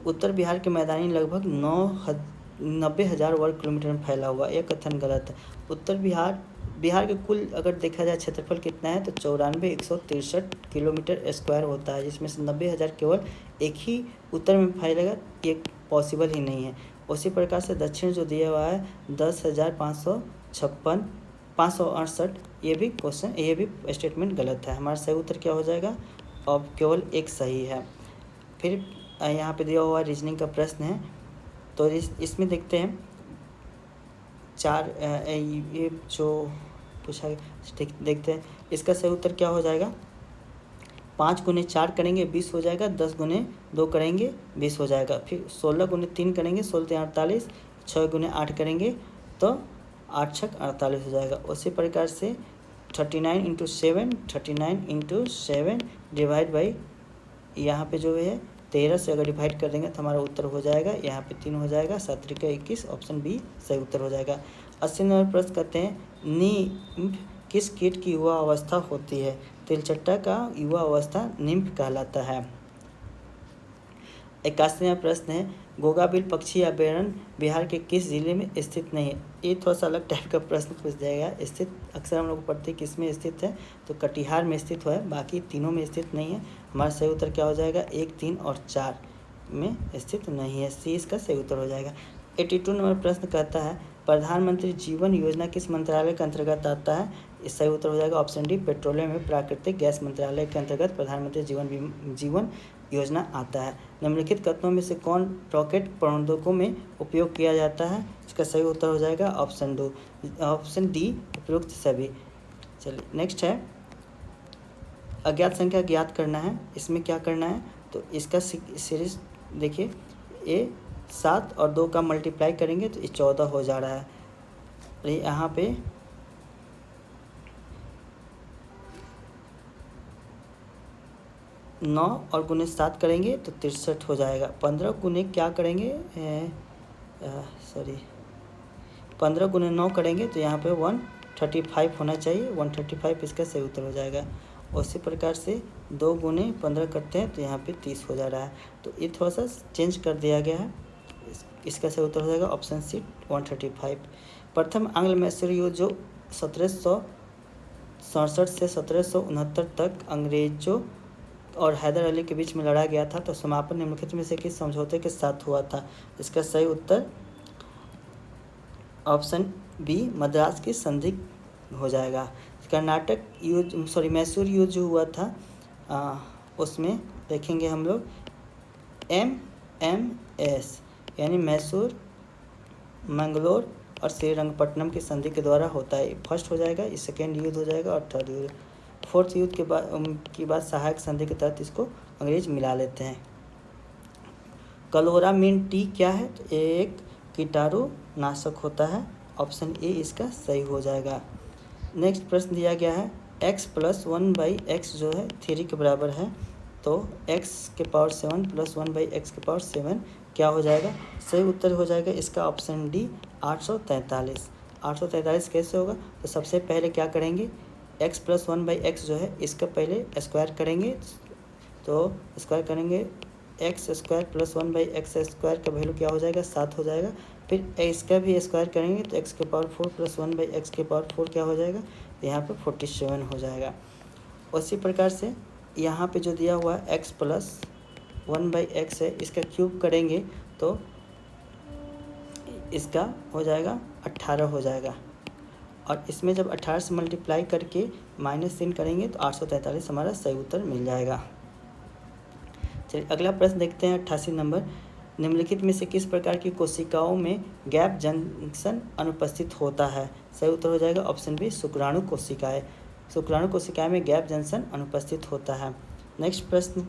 उत्तर बिहार के मैदानी लगभग 90,000 वर्ग किलोमीटर में फैला हुआ। यह कथन गलत है। उत्तर बिहार के कुल अगर देखा जाए क्षेत्रफल कितना है तो 94,163 किलोमीटर स्क्वायर होता है, जिसमें से 90,000 केवल एक ही उत्तर में फैलेगा, ये पॉसिबल ही नहीं है। उसी प्रकार से दक्षिण जो दिया हुआ है 10,568, ये भी स्टेटमेंट गलत है। हमारा सही उत्तर क्या हो जाएगा? अब केवल एक सही है। फिर यहाँ पे दिया हुआ रीजनिंग का प्रश्न है, तो इसमें देखते हैं ये जो पूछा देखते हैं इसका सही उत्तर क्या हो जाएगा। 5 गुने 4 करेंगे 20 हो जाएगा, 10 गुने 2 करेंगे 20 हो जाएगा, फिर 16 गुने 3 करेंगे 16 48, 6 गुने 8 करेंगे तो 8 छक 48 हो जाएगा। उसी प्रकार से 39 × 7 डिवाइड बाई यहाँ पे जो है 13 से अगर डिवाइड कर देंगे तो हमारा उत्तर हो जाएगा यहाँ पे 3 हो जाएगा, 7 × 21, ऑप्शन बी सही उत्तर हो जाएगा। 80 नंबर प्रश्न कहते हैं निम्फ किस कीट की युवा अवस्था होती है? तिलचट्टा का युवा अवस्था निम्फ कहलाता है। 81वां प्रश्न है गोगाबिल पक्षी अभयारण्य बिहार के किस जिले में स्थित नहीं है? ये थोड़ा सा अलग टाइप का प्रश्न पूछ जाएगा। स्थित अक्सर हम लोग पढ़ते हैं किस में स्थित है, तो कटिहार में स्थित है, बाकी तीनों में स्थित नहीं है। हमारा सही उत्तर क्या हो जाएगा? 1, 3 और 4 में स्थित नहीं है, सी इसका सही उत्तर हो जाएगा। 82 नंबर प्रश्न कहता है प्रधानमंत्री जीवन योजना किस मंत्रालय के अंतर्गत आता है? इस सही उत्तर हो जाएगा ऑप्शन डी, पेट्रोलियम एवं प्राकृतिक गैस मंत्रालय के अंतर्गत प्रधानमंत्री जीवन योजना आता है। निम्नलिखित कथनों में से कौन रॉकेट प्रौद्योगिकों में उपयोग किया जाता है? इसका सही उत्तर हो जाएगा ऑप्शन डी, उपयुक्त सभी। चलिए नेक्स्ट है अज्ञात संख्या ज्ञात करना है। इसमें क्या करना है तो इसका सीरीज देखिए, ये 7 और 2 का मल्टीप्लाई करेंगे तो ये 14 हो जा रहा है। यहाँ पे 9 और गुने 7 करेंगे तो 63 हो जाएगा। 15 गुने क्या करेंगे 15 गुने 9 करेंगे तो यहाँ पे 135 होना चाहिए, 135 इसका सही उत्तर हो जाएगा। उसी प्रकार से 2 गुने 15 करते हैं तो यहाँ पे 30 हो जा रहा है, तो ये थोड़ा सा चेंज कर दिया गया है। इसका सही उत्तर हो जाएगा ऑप्शन सी, 135। प्रथम आंग्ल मैसूर युद्ध जो 1767 से 1769 तक अंग्रेजों और हैदर अली के बीच में लड़ा गया था, तो समापन निम्नलिखित में से किस समझौते के साथ हुआ था? इसका सही उत्तर ऑप्शन बी, मद्रास की संधि हो जाएगा। कर्नाटक युद्ध मैसूर युद्ध जो हुआ था उसमें देखेंगे हम लोग MS यानी मैसूर, मंगलोर और श्रीरंगपट्टनम की संधि के द्वारा होता है। फर्स्ट हो जाएगा, ये सेकेंड युद्ध हो जाएगा और थर्ड युद्ध। फोर्थ युद्ध के बाद सहायक संधि के तहत इसको अंग्रेज मिला लेते हैं। क्लोरामीन-T क्या है? तो एक कीटाणु नाशक होता है, ऑप्शन ए इसका सही हो जाएगा। नेक्स्ट प्रश्न दिया गया है x + 1/x जो है 3 के बराबर है, तो x के पावर 7 + 1/x के पावर 7 क्या हो जाएगा? सही उत्तर हो जाएगा इसका ऑप्शन डी, 843। 843 कैसे होगा? तो सबसे पहले क्या करेंगे, x + 1/x जो है इसका पहले स्क्वायर करेंगे, तो स्क्वायर करेंगे x² + 1/x² का वैल्यू क्या हो जाएगा? 7 हो जाएगा। फिर इसका भी स्क्वायर करेंगे तो x के पावर 4 + 1/x के पावर 4 क्या हो जाएगा? तो यहाँ पे 47 हो जाएगा। उसी प्रकार से यहाँ पे जो दिया हुआ है x + 1/x है, इसका क्यूब करेंगे तो इसका हो जाएगा 18 हो जाएगा, और इसमें जब 18 से मल्टीप्लाई करके -3 करेंगे तो 843 हमारा सही उत्तर मिल जाएगा। चलिए अगला प्रश्न देखते हैं 88 नंबर। निम्नलिखित में से किस प्रकार की कोशिकाओं में गैप जंक्शन अनुपस्थित होता है? सही उत्तर हो जाएगा ऑप्शन बी, शुक्राणु कोशिकाएं। शुक्राणु कोशिकाएं में गैप जंक्शन अनुपस्थित होता है। नेक्स्ट प्रश्न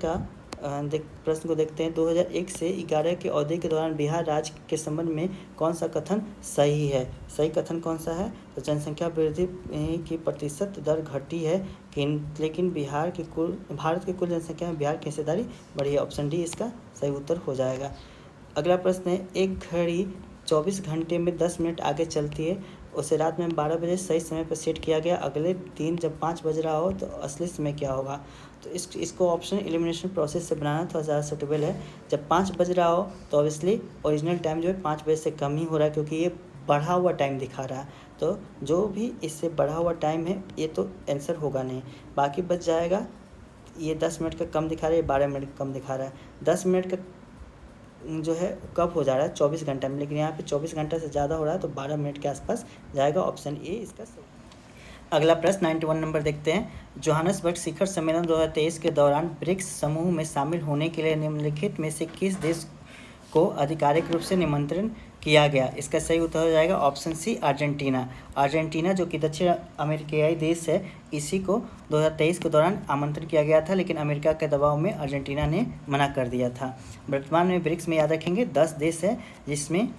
को देखते हैं। 2001 से 11 के अवधि के दौरान बिहार राज्य के संबंध में कौन सा कथन सही है? सही कथन कौन सा है? तो जनसंख्या वृद्धि की प्रतिशत दर घटी है, लेकिन भारत की कुल जनसंख्या में बिहार की हिस्सेदारी बढ़ी है। ऑप्शन डी इसका सही उत्तर हो जाएगा। अगला प्रश्न है, एक घड़ी 24 घंटे में 10 मिनट आगे चलती है, उसे रात में 12 बजे सही समय पर सेट किया गया। अगले दिन जब 5 बज रहा हो तो असली समय क्या होगा? तो इसको ऑप्शन एलिमिनेशन प्रोसेस से बनाना थोड़ा ज़्यादा सूटेबल है। जब 5 बज रहा हो तो ऑब्वियसली ओरिजिनल टाइम जो है 5 बजे से कम ही हो रहा है, क्योंकि ये बढ़ा हुआ टाइम दिखा रहा है। तो जो भी इससे बढ़ा हुआ टाइम है ये तो आंसर होगा नहीं। बाकी बच जाएगा, ये 10 मिनट का कम दिखा रहा है, ये 12 मिनट का कम दिखा रहा है। 10 मिनट का जो है कब हो जा रहा है 24 घंटा में, लेकिन यहाँ पे 24 घंटा से ज़्यादा हो रहा है, तो 12 मिनट के आसपास जाएगा। ऑप्शन ए इसका सही। अगला प्रश्न 91 नंबर देखते हैं। जोहान्सबर्ग शिखर सम्मेलन 2023 के दौरान ब्रिक्स समूह में शामिल होने के लिए निम्नलिखित में से किस देश को आधिकारिक रूप से निमंत्रण किया गया? इसका सही उत्तर हो जाएगा ऑप्शन सी, अर्जेंटीना। अर्जेंटीना जो कि दक्षिण अमेरिकी देश है, इसी को 2023 के दौरान आमंत्रण किया गया था, लेकिन अमेरिका के दबाव में अर्जेंटीना ने मना कर दिया था। वर्तमान में ब्रिक्स में याद रखेंगे 10 देश है, जिसमें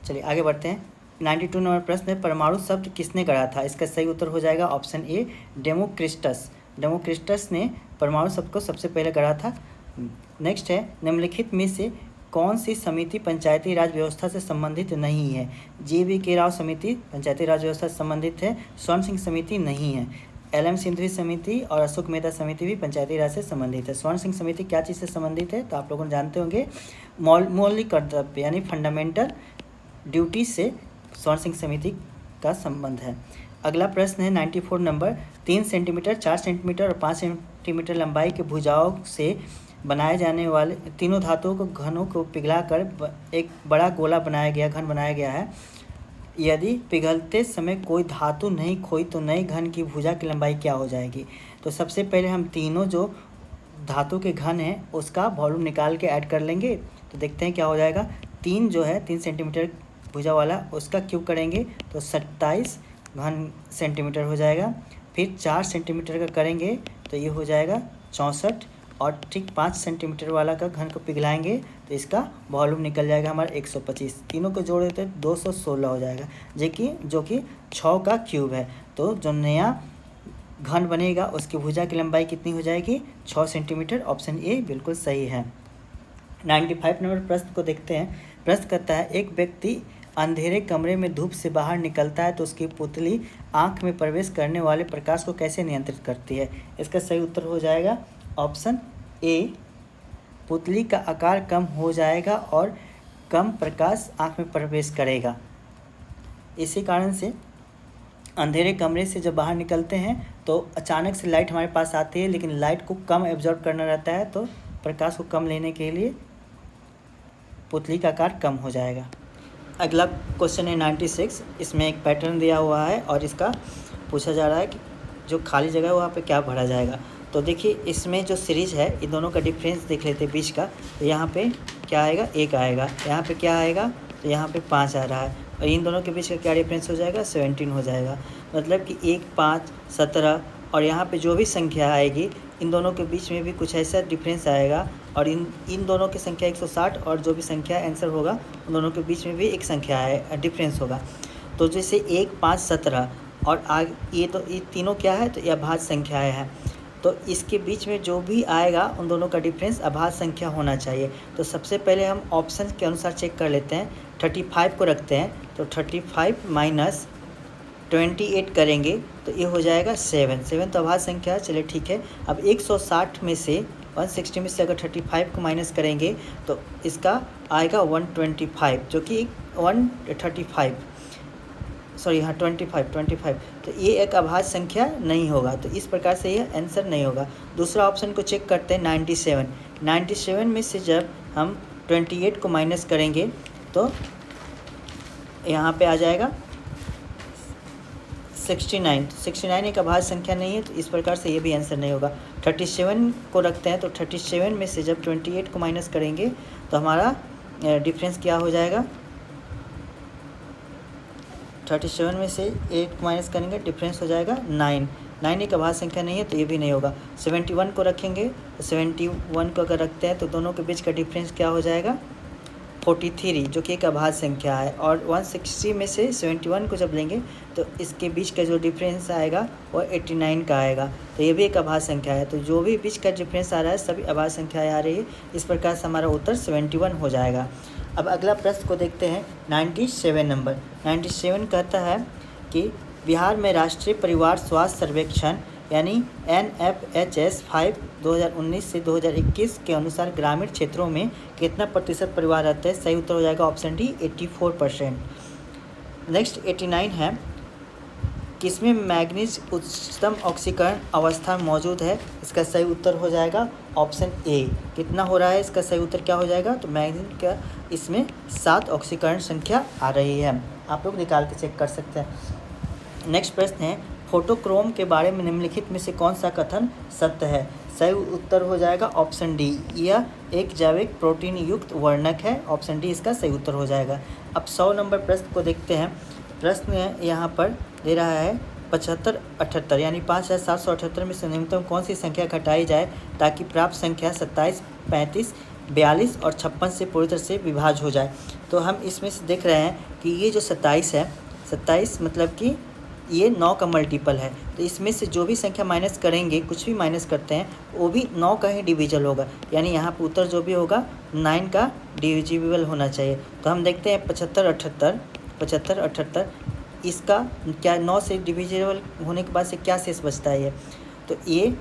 चलिए आगे बढ़ते हैं। 92 नंबर प्रश्न है, परमाणु शब्द किसने गढ़ा था? इसका सही उत्तर हो जाएगा ऑप्शन ए, डेमोक्रिटस। डेमोक्रिटस ने परमाणु शब्द को सबसे पहले गढ़ा था। नेक्स्ट है, निम्नलिखित में से कौन सी समिति पंचायती राज व्यवस्था से संबंधित नहीं है? JBK राव समिति पंचायती राज व्यवस्था से संबंधित है, स्वर्ण सिंह समिति नहीं है। LM सिंधवी समिति और अशोक मेहता समिति भी पंचायती राज से संबंधित है। स्वर्ण सिंह समिति क्या चीज़ से संबंधित है? तो आप लोगों जानते होंगे, मौलिक कर्तव्य यानी फंडामेंटल ड्यूटी से स्वर्ण सिंह समिति का संबंध है। अगला प्रश्न है 94 नंबर, 3 सेंटीमीटर, 4 सेंटीमीटर और 5 सेंटीमीटर लंबाई के भुजाओं से बनाए जाने वाले तीनों धातुओं को घनों को पिघलाकर एक बड़ा गोला घन बनाया गया है। यदि पिघलते समय कोई धातु नहीं खोई तो नए घन की भुजा की लंबाई क्या हो जाएगी? तो सबसे पहले हम तीनों जो धातु के घन हैं उसका वॉल्यूम निकाल के ऐड कर लेंगे। तो देखते हैं क्या हो जाएगा। 3 जो है 3 सेंटीमीटर भुजा वाला, उसका क्यूब करेंगे तो 27 घन सेंटीमीटर हो जाएगा। फिर 4 सेंटीमीटर का करेंगे तो ये हो जाएगा 64, और ठीक 5 सेंटीमीटर वाला का घन को पिघलाएंगे तो इसका वॉल्यूम निकल जाएगा हमारा 125। तीनों को जोड़ देते 216 हो जाएगा, जो कि 6 का क्यूब है। तो जो नया घन बनेगा उसकी भुजा की लंबाई कितनी हो जाएगी? 6 सेंटीमीटर। ऑप्शन ए बिल्कुल सही है। 95 नंबर प्रश्न को देखते हैं। प्रश्न कहता है, एक व्यक्ति अंधेरे कमरे में धूप से बाहर निकलता है तो उसकी पुतली आँख में प्रवेश करने वाले प्रकाश को कैसे नियंत्रित करती है? इसका सही उत्तर हो जाएगा ऑप्शन ए, पुतली का आकार कम हो जाएगा और कम प्रकाश आँख में प्रवेश करेगा। इसी कारण से अंधेरे कमरे से जब बाहर निकलते हैं तो अचानक से लाइट हमारे पास आती है, लेकिन लाइट को कम एब्जॉर्ब करना रहता है, तो प्रकाश को कम लेने के लिए पुतली का आकार कम हो जाएगा। अगला क्वेश्चन है 96। इसमें एक पैटर्न दिया हुआ है और इसका पूछा जा रहा है कि जो खाली जगह है वहाँ पे क्या भरा जाएगा। तो देखिए, इसमें जो सीरीज है इन दोनों का डिफरेंस देख लेते हैं बीच का। तो यहाँ पे क्या आएगा? 1 आएगा। यहाँ पे क्या आएगा? तो यहाँ पे 5 आ रहा है, और इन दोनों के बीच का क्या डिफरेंस हो जाएगा? 17 हो जाएगा। मतलब कि 1, 5, 17, और यहाँ पे जो भी संख्या आएगी इन दोनों के बीच में भी कुछ ऐसा डिफरेंस आएगा, और इन दोनों की संख्या 160, और जो भी संख्या आंसर होगा उन दोनों के बीच में भी एक संख्या है, डिफरेंस होगा। तो जैसे 1, 5, 17 और ये तीनों क्या है? तो ये अभाज्य संख्याएँ हैं। तो इसके बीच में जो भी आएगा उन दोनों का डिफरेंस अभाज्य संख्या होना चाहिए। तो सबसे पहले हम ऑप्शन के अनुसार चेक कर लेते हैं। 35 को रखते हैं, तो 35 माइनस 28 करेंगे तो ये हो जाएगा 7 तो अभाज्य संख्या। चलिए ठीक है। अब 160 में से 160 में से अगर 35 को माइनस करेंगे तो इसका आएगा 125, जो कि 135 सॉरी हाँ 25। तो ये एक अभाज्य संख्या नहीं होगा, तो इस प्रकार से ये आंसर नहीं होगा। दूसरा ऑप्शन को चेक करते हैं 97 में से जब हम 28 को माइनस करेंगे तो यहाँ पे आ जाएगा 69 एक अभाज्य संख्या नहीं है, तो इस प्रकार से ये भी आंसर नहीं होगा। 37 को रखते हैं, तो 37 में से जब 28 को माइनस करेंगे तो हमारा डिफरेंस क्या हो जाएगा? 37 में से 8 को माइनस करेंगे, डिफरेंस हो जाएगा 9 एक अभाज्य संख्या नहीं है, तो ये भी नहीं होगा। 71 को रखेंगे, तो 71 को अगर रखते हैं तो दोनों के बीच का डिफरेंस क्या हो जाएगा? 43, जो कि एक अभाज्य संख्या है। और 160 में से 71 को जब लेंगे तो इसके बीच का जो डिफरेंस आएगा वो 89 का आएगा, तो ये भी एक अभाज्य संख्या है। तो जो भी बीच का डिफरेंस आ रहा है सभी अभाज्य संख्याएँ आ रही है। इस प्रकार से हमारा उत्तर 71 हो जाएगा। अब अगला प्रश्न को देखते हैं 97 नंबर। 97 कहता है कि बिहार में राष्ट्रीय परिवार स्वास्थ्य सर्वेक्षण यानी NFHS 5 2019 से 2021 के अनुसार ग्रामीण क्षेत्रों में कितना प्रतिशत परिवार रहते हैं? सही उत्तर हो जाएगा ऑप्शन डी 84%। नेक्स्ट 89 है, किसमें मैग्नीज उच्चतम ऑक्सीकरण अवस्था में मौजूद है? इसका सही उत्तर हो जाएगा ऑप्शन ए। कितना हो रहा है? इसका सही उत्तर क्या हो जाएगा? तो मैग्नीज का इसमें 7 ऑक्सीकरण संख्या आ रही है, आप लोग निकाल के चेक कर सकते हैं। नेक्स्ट प्रश्न है, फोटोक्रोम के बारे में निम्नलिखित में से कौन सा कथन सत्य है? सही उत्तर हो जाएगा ऑप्शन डी, यह एक जैविक प्रोटीन युक्त वर्णक है। ऑप्शन डी इसका सही उत्तर हो जाएगा। अब 100 नंबर प्रश्न को देखते हैं। प्रश्न यहाँ पर दे रहा है 75 78 यानी 5778 में से निम्नतम कौन सी संख्या घटाई जाए ताकि प्राप्त संख्या 27, 35, 42 और 56 से पूरी तरह से विभाज्य हो जाए। तो हम इसमें से देख रहे हैं कि ये जो 27 है, 27 मतलब कि ये 9 का मल्टीपल है, तो इसमें से जो भी संख्या माइनस करेंगे, कुछ भी माइनस करते हैं, वो भी 9 का ही डिविजल होगा, यानी यहाँ पर उत्तर जो भी होगा 9 का डिविजिबल होना चाहिए। तो हम देखते हैं 75 78 इसका क्या 9 से डिविजिबल होने के बाद से क्या शेष बचता है? ये तो ये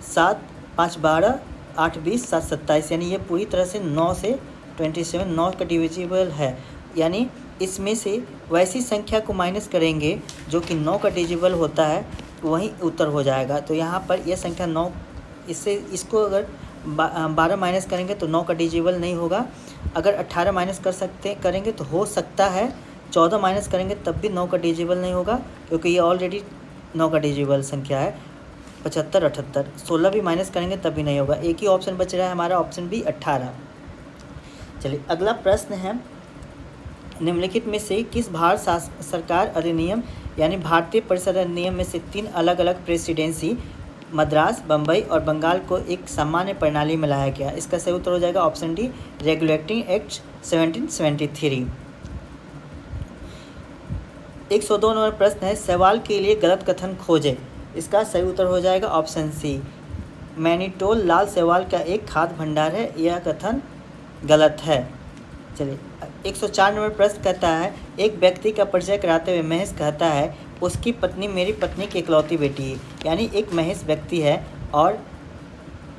7, 5, 12, 8, 20, 7, 27 यानी ये पूरी तरह से 9 से 27 9 का डिविजिबल है, यानी इसमें से वैसी संख्या को माइनस करेंगे जो कि 9 का डिविजिबल होता है, वही उत्तर हो जाएगा। तो यहाँ पर यह संख्या 9, इससे इसको अगर 12 माइनस करेंगे तो 9 का डिविजिबल नहीं होगा। अगर 18 माइनस करेंगे तो हो सकता है, 14 माइनस करेंगे तब भी 9 का डिविजिबल नहीं होगा, क्योंकि ये ऑलरेडी 9 का डिविजिबल संख्या है। 75 78 16 भी माइनस करेंगे तब भी नहीं होगा। एक ही ऑप्शन बच रहा है हमारा, ऑप्शन बी 18। चलिए अगला प्रश्न है, निम्नलिखित में से किस भारत सरकार अधिनियम यानी भारतीय परिषद अधिनियम में से 3 अलग अलग प्रेसिडेंसी मद्रास, बम्बई और बंगाल को एक सामान्य प्रणाली में लाया गया? इसका सही उत्तर हो जाएगा option D regulating act 1773। 102 number प्रश्न है, सवाल के लिए गलत कथन खोजें। इसका सही उत्तर हो जाएगा ऑप्शन सी, मैनीटोल लाल सवाल का एक खाद्य भंडार है, यह कथन गलत है। चलिए 104 नंबर प्रश्न कहता है, एक व्यक्ति का परिचय कराते हुए महेश कहता है उसकी पत्नी मेरी पत्नी की इकलौती बेटी है, यानी एक महेश व्यक्ति है और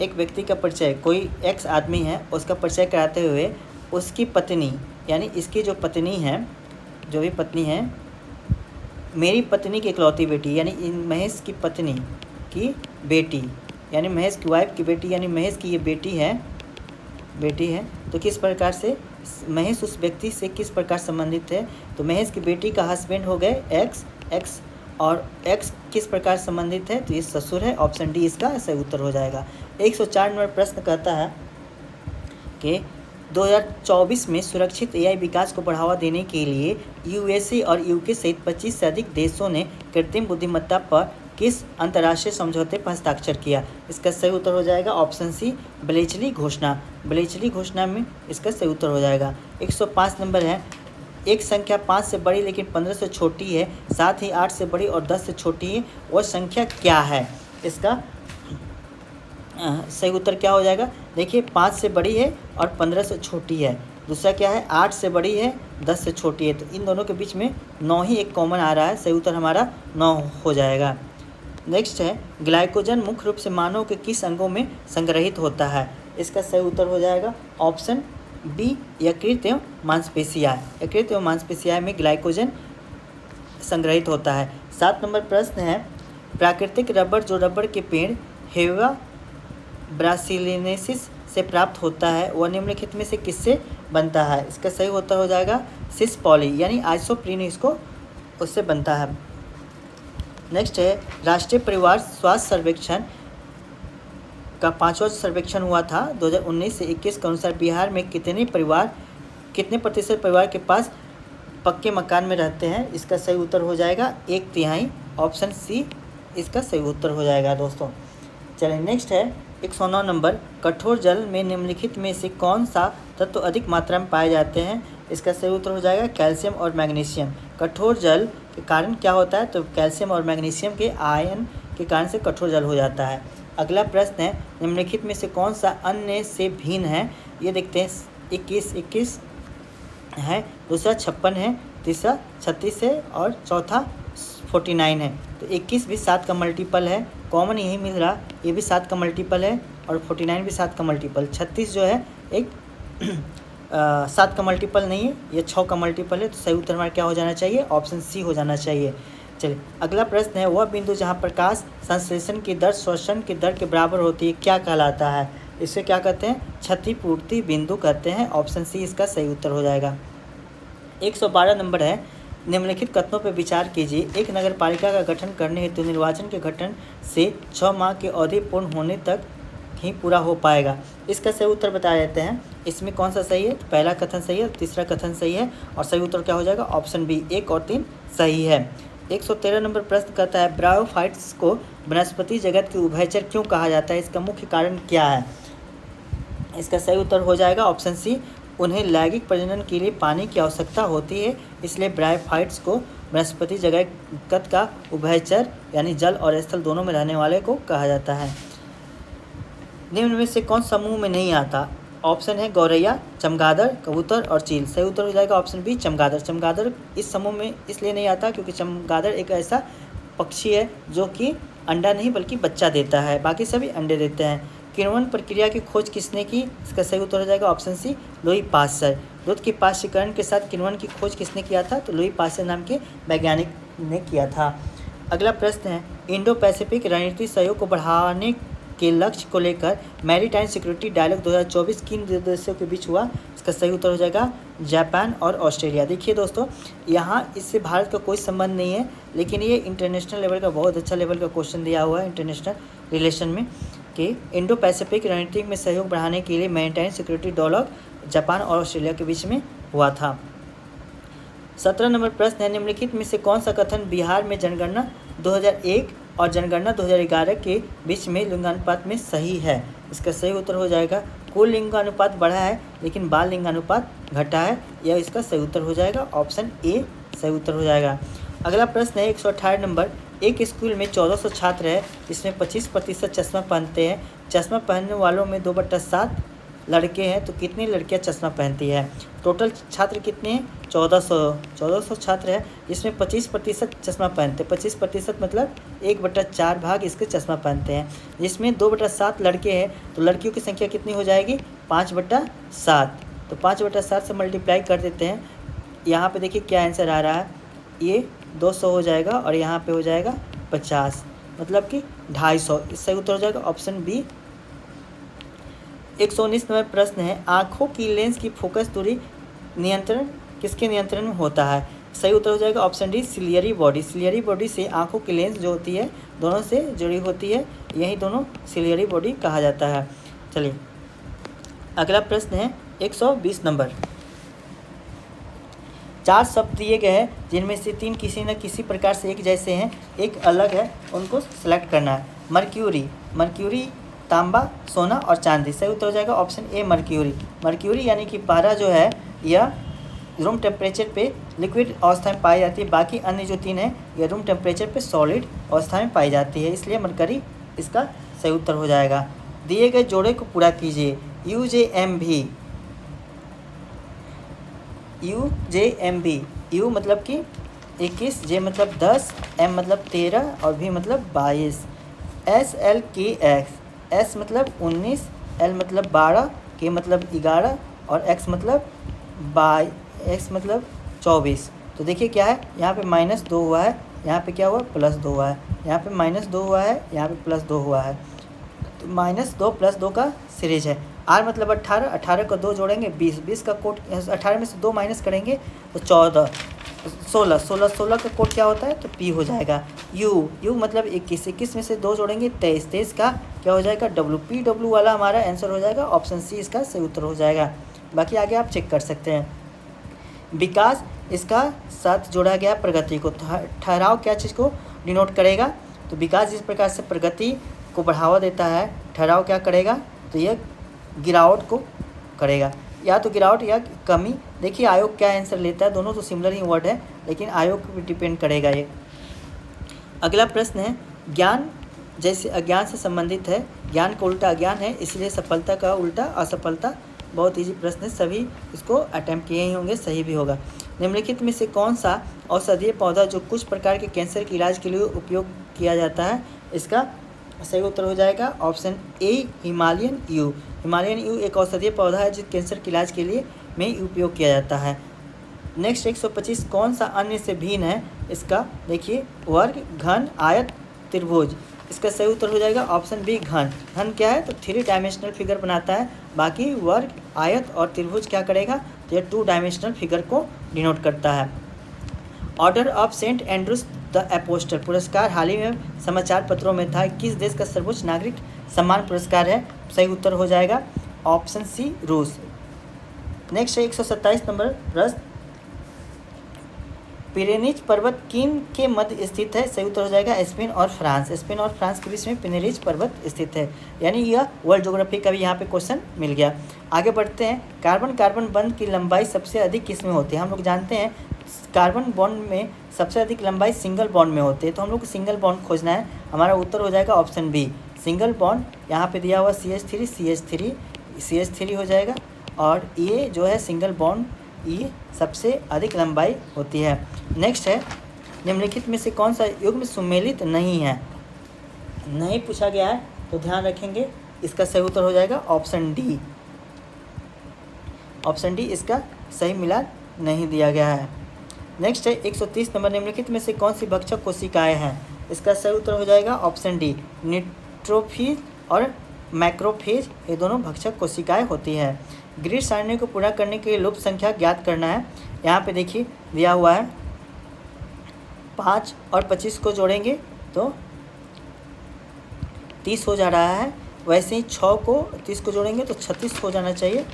एक व्यक्ति का परिचय, कोई एक्स आदमी है, उसका परिचय कराते हुए उसकी पत्नी यानी इसकी जो पत्नी है, जो भी पत्नी है, मेरी पत्नी की इकलौती बेटी यानी इन महेश की पत्नी की बेटी यानी महेश की वाइफ की बेटी यानी महेश की ये बेटी है। तो किस प्रकार से महेश उस व्यक्ति से किस प्रकार संबंधित है? तो महेश की बेटी का हस्बैंड हो गए एक्स और एक्स किस प्रकार संबंधित है? तो ये ससुर है। ऑप्शन डी इसका सही उत्तर हो जाएगा। 104 नंबर प्रश्न कहता है कि 2024 में सुरक्षित एआई विकास को बढ़ावा देने के लिए यूएसए और यूके सहित 25 से अधिक देशों ने कृत्रिम बुद्धिमत्ता पर किस अंतर्राष्ट्रीय समझौते पर हस्ताक्षर किया? इसका सही उत्तर हो जाएगा ऑप्शन सी ब्लेचली घोषणा में इसका सही उत्तर हो जाएगा। 105 नंबर है, एक संख्या 5 से बड़ी लेकिन 15 से छोटी है, साथ ही 8 से बड़ी और 10 से छोटी है, वह संख्या क्या है? इसका सही उत्तर क्या हो जाएगा? देखिए 5 से बड़ी है और 15 से छोटी है। दूसरा क्या है? 8 से बड़ी है, 10 से छोटी है। तो इन दोनों के बीच में 9 ही एक कॉमन आ रहा है, सही उत्तर हमारा 9 हो जाएगा। नेक्स्ट है, ग्लाइकोजन मुख्य रूप से मानव के किस अंगों में संग्रहित होता है? इसका सही उत्तर हो जाएगा ऑप्शन बी यकृत एवं मांसपेशियाँ। यकृत एवं मांसपेशियाँ में ग्लाइकोजन संग्रहित होता है। 7 नंबर प्रश्न है, प्राकृतिक रबर जो रबर के पेड़ हेवा ब्रासिलिनेसिस से प्राप्त होता है वह निम्नलिखित में से किससे बनता है? इसका सही उत्तर हो जाएगा सिस पॉली यानी आइसोप्रीन इसको उससे बनता है। नेक्स्ट है, राष्ट्रीय परिवार स्वास्थ्य सर्वेक्षण का 5वां सर्वेक्षण हुआ था 2019 से 21 के अनुसार बिहार में कितने प्रतिशत परिवार के पास पक्के मकान में रहते हैं? इसका सही उत्तर हो जाएगा 1/3। ऑप्शन सी इसका सही उत्तर हो जाएगा दोस्तों। चलिए नेक्स्ट है 109 नंबर, कठोर जल में निम्नलिखित में से कौन सा तत्व अधिक मात्रा में पाए जाते हैं? इसका सही उत्तर हो जाएगा कैल्शियम और मैग्नीशियम। कठोर जल के कारण क्या होता है? तो कैल्शियम और मैग्नीशियम के आयन के कारण से कठोर जल हो जाता है। अगला प्रश्न है, निम्नलिखित में से कौन सा अन्य से भिन्न है? ये देखते हैं 21 है, दूसरा 56 है, तीसरा 36 है और चौथा 49 है। तो 21 भी 7 का मल्टीपल है, कॉमन यही मिल रहा, ये भी 7 का मल्टीपल है और 49 भी 7 का मल्टीपल। 36 जो है एक 7 का मल्टीपल नहीं है, ये 6 का मल्टीपल है। तो सही उत्तर हमारा क्या हो जाना चाहिए? ऑप्शन सी हो जाना चाहिए। चलिए अगला प्रश्न है, वह बिंदु जहाँ प्रकाश संश्लेषण की दर श्वसन की दर के बराबर होती है क्या कहलाता है? इसे क्या कहते हैं? क्षतिपूर्ति बिंदु कहते हैं। ऑप्शन सी इसका सही उत्तर हो जाएगा। 112 नंबर है, निम्नलिखित कथनों पर विचार कीजिए। एक नगर पालिका का गठन करने हेतु निर्वाचन के गठन से 6 माह की अवधि पूर्ण होने तक ही पूरा हो पाएगा। इसका सही उत्तर बताया जाते हैं। इसमें कौन सा सही है? तो पहला कथन सही है, तीसरा कथन सही है और सही उत्तर क्या हो जाएगा? ऑप्शन बी 1 और 3 सही है। 113 नंबर प्रश्न कहता है, ब्रायोफाइट्स को वनस्पति जगत के उभयचर क्यों कहा जाता है? इसका मुख्य कारण क्या है? इसका सही उत्तर हो जाएगा ऑप्शन सी, उन्हें लैंगिक प्रजनन के लिए पानी की आवश्यकता होती है, इसलिए ब्रायोफाइट्स को वनस्पति जगत का उभयचर यानी जल और स्थल दोनों में रहने वाले को कहा जाता है। निम्न में से कौन समूह में नहीं आता? ऑप्शन है गौरैया, चमगादड़, कबूतर और चील। सही उत्तर हो जाएगा ऑप्शन बी चमगादड़। चमगादड़ इस समूह में इसलिए नहीं आता क्योंकि चमगादड़ एक ऐसा पक्षी है जो कि अंडा नहीं बल्कि बच्चा देता है, बाकी सभी अंडे देते हैं। किण्वन प्रक्रिया की खोज किसने की? इसका सही उत्तर हो जाएगा ऑप्शन सी लुई पास्चर। दूध के पाश्चीकरण के साथ किण्वन की खोज किसने किया था? तो लुई पास्चर नाम के वैज्ञानिक ने किया था। अगला प्रश्न है, इंडो पैसिफिक रणनीतिक सहयोग को बढ़ाने के लक्ष्य को लेकर मैरीटाइम सिक्योरिटी डायलॉग 2024 किन देशों के बीच हुआ? इसका सही उत्तर हो जाएगा जापान और ऑस्ट्रेलिया। देखिए दोस्तों, यहाँ इससे भारत का कोई संबंध नहीं है, लेकिन ये इंटरनेशनल लेवल का बहुत अच्छा लेवल का क्वेश्चन दिया हुआ है इंटरनेशनल रिलेशन में कि इंडो पैसिफिक रणनीति में सहयोग बढ़ाने के लिए मैरीटाइम सिक्योरिटी डायलॉग जापान और ऑस्ट्रेलिया के बीच में हुआ था। 17 नंबर प्रश्न है, निम्नलिखित में से कौन सा कथन बिहार में जनगणना 2001 और जनगणना 2011 के बीच में लिंगानुपात में सही है? इसका सही उत्तर हो जाएगा कुल लिंगानुपात बढ़ा है लेकिन बाल लिंगानुपात घटा है, यह इसका सही उत्तर हो जाएगा ऑप्शन ए सही उत्तर हो जाएगा। अगला प्रश्न है 118 नंबर, एक स्कूल में 1400 छात्र है, इसमें 25% चश्मा पहनते हैं। चश्मा पहनने वालों में 2/7 लड़के हैं, तो कितनी लड़कियां चश्मा पहनती है? टोटल छात्र कितने हैं? 1400 छात्र है, इसमें 25% चश्मा पहनते हैं। 25% मतलब 1/4 भाग इसके चश्मा पहनते हैं। जिसमें 2/7 लड़के हैं, तो लड़कियों की संख्या कितनी हो जाएगी? 5/7। तो 5/7 से मल्टीप्लाई कर देते हैं। यहाँ पे देखिए क्या आंसर आ रहा है, ये 200 हो जाएगा और यहाँ पे हो जाएगा 50, मतलब कि 250। इससे उत्तर हो जाएगा ऑप्शन बी। 119 नंबर प्रश्न है, आँखों की लेंस की फोकस दूरी नियंत्रण किसके नियंत्रण में होता है? सही उत्तर हो जाएगा option D ciliary body. Ciliary body से आँखों की लेंस जो होती है दोनों से जुड़ी होती है, यही दोनों सिलियरी बॉडी कहा जाता है। चलिए अगला प्रश्न है 120 नंबर। 4 शब्द दिए गए हैं जिनमें से 3 किसी न किसी प्रकार से एक जैसे हैं, एक अलग है, उनको सेलेक्ट करना है। मर्क्यूरी, तांबा, सोना और चांदी। सही उत्तर हो जाएगा ऑप्शन ए मर्क्यूरी यानी कि पारा जो है यह रूम टेम्परेचर पे लिक्विड अवस्था में पाई जाती है, बाकी अन्य जो 3 है यह रूम टेम्परेचर पे सॉलिड अवस्था में पाई जाती है, इसलिए मरकरी इसका सही उत्तर हो जाएगा। दिए गए जोड़े को पूरा कीजिए। UJMB, U मतलब कि 21, J मतलब 10, M मतलब 13 और V मतलब 22। SLKX, S मतलब 19, L मतलब 12, K मतलब 11 और X मतलब 24। तो देखिए क्या है, यहाँ पे -2 हुआ है, यहाँ पे क्या हुआ +2 हुआ है, यहाँ पे -2 हुआ है, यहाँ पे +2 हुआ है। तो -2 + 2 का सीरीज है। R मतलब 18, 18 को 2 जोड़ेंगे 20, 20 का कोड 18 में से 2 माइनस करेंगे तो 14, 16 का कोड क्या होता है? तो P हो जाएगा। U मतलब 21, 21 में से 2 जोड़ेंगे 23, 23 का क्या हो जाएगा? W वाला हमारा आंसर हो जाएगा ऑप्शन सी, इसका सही उत्तर हो जाएगा। बाकी आगे आप चेक कर सकते हैं। विकास इसका साथ जोड़ा गया प्रगति को, ठहराव क्या चीज़ को डिनोट करेगा? तो विकास जिस प्रकार से प्रगति को बढ़ावा देता है, ठहराव क्या करेगा? तो यह गिरावट को करेगा, या तो गिरावट या कमी। देखिए आयोग क्या आंसर लेता है, दोनों तो सिमिलर ही वर्ड है लेकिन आयोग पर डिपेंड करेगा ये। अगला प्रश्न है, ज्ञान जैसे अज्ञान से संबंधित है, ज्ञान का उल्टा अज्ञान है, इसलिए सफलता का उल्टा असफलता बहुत ईजी प्रश्न है, सभी इसको अटैम्प्ट किए ही होंगे, सही भी होगा। निम्नलिखित में से कौन सा औषधीय पौधा जो कुछ प्रकार के कैंसर के इलाज के लिए उपयोग किया जाता है, इसका सही उत्तर हो जाएगा option A Himalayan you. Himalayan you एक औषधीय पौधा है जो कैंसर के इलाज के लिए में उपयोग किया जाता है। नेक्स्ट 125 कौन सा अन्य से भिन्न है, इसका देखिए वर्ग, घन, आयत, त्रिभुज। इसका सही उत्तर हो जाएगा ऑप्शन बी घन। घन क्या है तो 3 डायमेंशनल फिगर बनाता है, बाकी वर्ग, आयत और त्रिभुज क्या करेगा तो ये 2 डायमेंशनल फिगर को डिनोट करता है। Order of saint Andrews the apostle पुरस्कार हाल ही में समाचार पत्रों में था, किस देश का सर्वोच्च नागरिक सम्मान पुरस्कार है, सही उत्तर हो जाएगा ऑप्शन सी रूस। नेक्स्ट है 127 नंबर प्रश्न, पिरेनीज पर्वत किन के मध्य स्थित है, सही उत्तर हो जाएगा स्पेन और फ्रांस। स्पेन और फ्रांस के बीच में पिरेनीज पर्वत स्थित है, यानी यह वर्ल्ड ज्योग्राफी का भी यहाँ पे क्वेश्चन मिल गया। आगे बढ़ते हैं, कार्बन कार्बन बंध की लंबाई सबसे अधिक किस में होती है। हम लोग जानते हैं कार्बन बॉन्ड में सबसे अधिक लंबाई सिंगल बॉन्ड में होती है, तो हम लोग को सिंगल बॉन्ड खोजना है। हमारा उत्तर हो जाएगा ऑप्शन बी सिंगल बॉन्ड। यहाँ पे दिया हुआ CH3 हो जाएगा, और ये जो है सिंगल बॉन्ड ये सबसे अधिक लंबाई होती है। नेक्स्ट है, निम्नलिखित में से कौन सा युग्म सुमेलित नहीं है, नहीं पूछा गया है तो ध्यान रखेंगे, इसका सही उत्तर हो जाएगा ऑप्शन डी। ऑप्शन डी इसका सही मिलान नहीं दिया गया है। नेक्स्ट है 130 नंबर, निम्नलिखित में से कौन सी भक्षक कोशिकाएं हैं, इसका सही उत्तर हो जाएगा ऑप्शन डी न्यूट्रोफिल और मैक्रोफेज, ये दोनों भक्षक कोशिकाएं होती है। ग्रिड सारणी को पूरा करने के लिए लुप्त संख्या ज्ञात करना है। यहाँ पे देखिए दिया हुआ है 5 और 25 को जोड़ेंगे तो 30 हो जा रहा है, वैसे ही 6 को 30 को जोड़ेंगे तो 36 हो जाना चाहिए,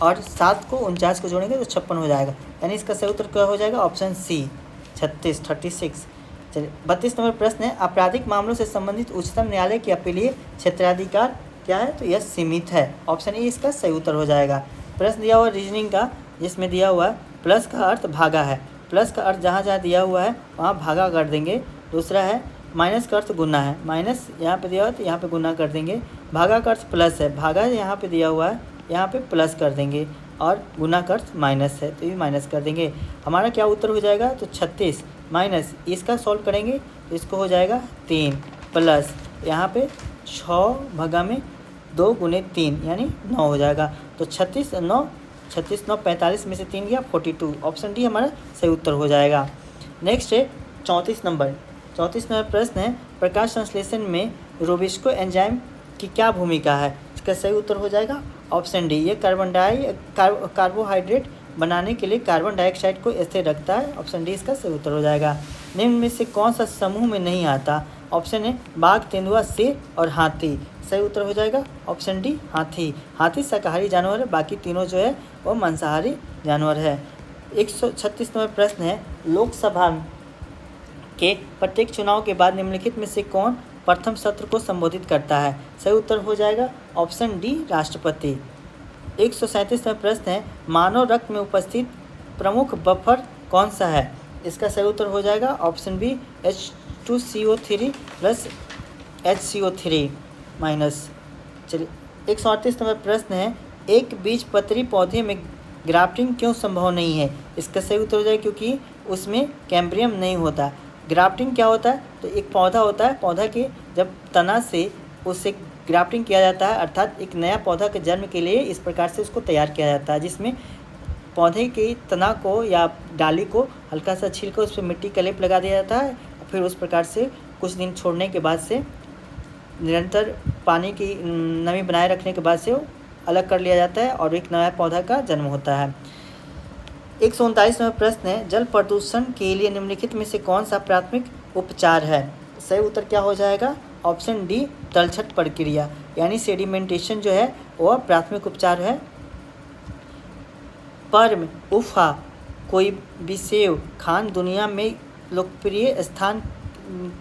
और 7 को 49 को जोड़ेंगे तो 56 हो जाएगा, यानी इसका सही उत्तर क्या हो जाएगा ऑप्शन सी 36। चलिए 32 नंबर प्रश्न है, आपराधिक मामलों से संबंधित उच्चतम न्यायालय के अपीलीय क्षेत्राधिकार क्या है, तो यह सीमित है, ऑप्शन ए इसका सही उत्तर हो जाएगा। प्रश्न दिया हुआ रीजनिंग का, जिसमें दिया हुआ है प्लस का अर्थ भागा है, प्लस का अर्थ जहाँ जहाँ दिया हुआ है वहाँ भागा कर देंगे। दूसरा है माइनस का अर्थ गुना है, माइनस यहाँ पे दिया हुआ है तो यहाँ पे गुना कर देंगे। भागा का अर्थ प्लस है, भागा यहाँ पे दिया हुआ है यहाँ पे प्लस कर देंगे, और गुना का अर्थ माइनस है तो ये माइनस कर देंगे। हमारा क्या उत्तर हो जाएगा तो 36 माइनस, इसका सॉल्व करेंगे तो इसको हो जाएगा 3 प्लस यहाँ पे 6 भागा में 2 गुने 3 यानी 9 हो जाएगा, तो 36 9 45 में से 3 गया 42, ऑप्शन डी हमारा सही उत्तर हो जाएगा। नेक्स्ट है 34 नंबर प्रश्न है, प्रकाश संश्लेषण में रोबिस्को एंजाइम की क्या भूमिका है, इसका सही उत्तर हो जाएगा ऑप्शन डी। ये कार्बोहाइड्रेट बनाने के लिए कार्बन डाइऑक्साइड को स्थिर रखता है, ऑप्शन डी इसका सही उत्तर हो जाएगा। निम्न में से कौन सा समूह में नहीं आता, ऑप्शन है बाघ, तेंदुआ, शेर और हाथी, सही उत्तर हो जाएगा ऑप्शन डी हाथी। हाथी शाकाहारी जानवर है, बाकी तीनों जो है वो मांसाहारी जानवर है। 136 नंबर प्रश्न है, लोकसभा के प्रत्येक चुनाव के बाद निम्नलिखित में से कौन प्रथम सत्र को संबोधित करता है, सही उत्तर हो जाएगा ऑप्शन डी राष्ट्रपति। 137 नंबर प्रश्न है, मानव रक्त में उपस्थित प्रमुख बफर कौन सा है, इसका सही उत्तर हो जाएगा option B H2CO3 plus HCO3 minus. चलिए 138 नंबर प्रश्न है, एक बीजपत्री पौधे में ग्राफ्टिंग क्यों संभव नहीं है, इसका सही उत्तर हो जाएगा क्योंकि उसमें कैम्ब्रियम नहीं होता। ग्राफ्टिंग क्या होता है तो एक पौधा होता है, पौधा के जब तना से उससे ग्राफ्टिंग किया जाता है, अर्थात एक नया पौधा के जन्म के लिए इस प्रकार से उसको तैयार किया जाता है, जिसमें पौधे के तना को या डाली को हल्का सा छील कर उस पर मिट्टी का लेप लगा दिया जाता है, फिर उस प्रकार से कुछ दिन छोड़ने के बाद से निरंतर पानी की नमी बनाए रखने के बाद से वो अलग कर लिया जाता है और एक नया पौधा का जन्म होता है। 139 नंबर प्रश्न है, जल प्रदूषण के लिए निम्नलिखित में से कौन सा प्राथमिक उपचार है, सही उत्तर क्या हो जाएगा ऑप्शन डी तलछट प्रक्रिया, यानी सेडिमेंटेशन जो है वह प्राथमिक उपचार है। पर्म उफा कोई विशेव खान दुनिया में लोकप्रिय स्थान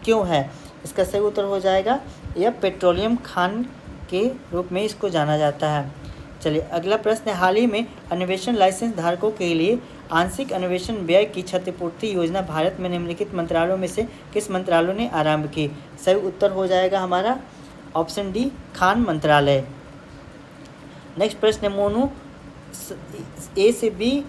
क्यों है, इसका सही उत्तर हो जाएगा यह पेट्रोलियम खान के रूप में इसको जाना जाता है। चलिए अगला प्रश्न है, हाल ही में अन्वेषण लाइसेंस धारकों के लिए आंशिक अन्वेषण व्यय की क्षतिपूर्ति योजना भारत में निम्नलिखित मंत्रालयों में से किस मंत्रालय ने आरंभ की, सही उत्तर हो जाएगा हमारा ऑप्शन डी खान मंत्रालय। नेक्स्ट प्रश्न है, ए से बी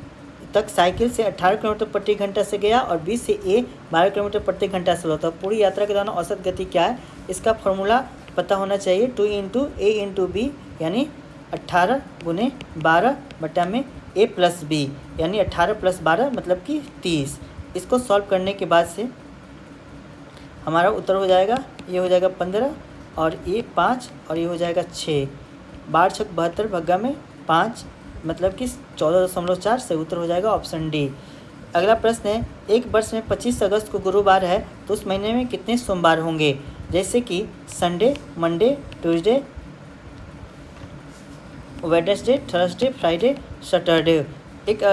तक साइकिल से 18 किलोमीटर प्रति घंटा से गया और बी से ए 12 किलोमीटर प्रति घंटा से होता है। पूरी यात्रा के दौरान औसत गति क्या है, इसका फॉर्मूला पता होना चाहिए। 2 इंटू ए इंटू बी यानी 18 गुने 12 बटा में ए प्लस बी यानी 18 प्लस 12 मतलब कि 30। इसको सॉल्व करने के बाद से हमारा उत्तर हो जाएगा, ये हो जाएगा 15 और ये 5 और ये हो जाएगा 6। 12 छक 72 भग्गा में 5 मतलब कि 14.4। सही उत्तर हो जाएगा ऑप्शन डी। अगला प्रश्न है, एक वर्ष में 25 अगस्त को गुरुवार है तो उस महीने में कितने सोमवार होंगे? जैसे कि Sunday, Monday, Tuesday, Wednesday, Thursday, Friday, Saturday. एक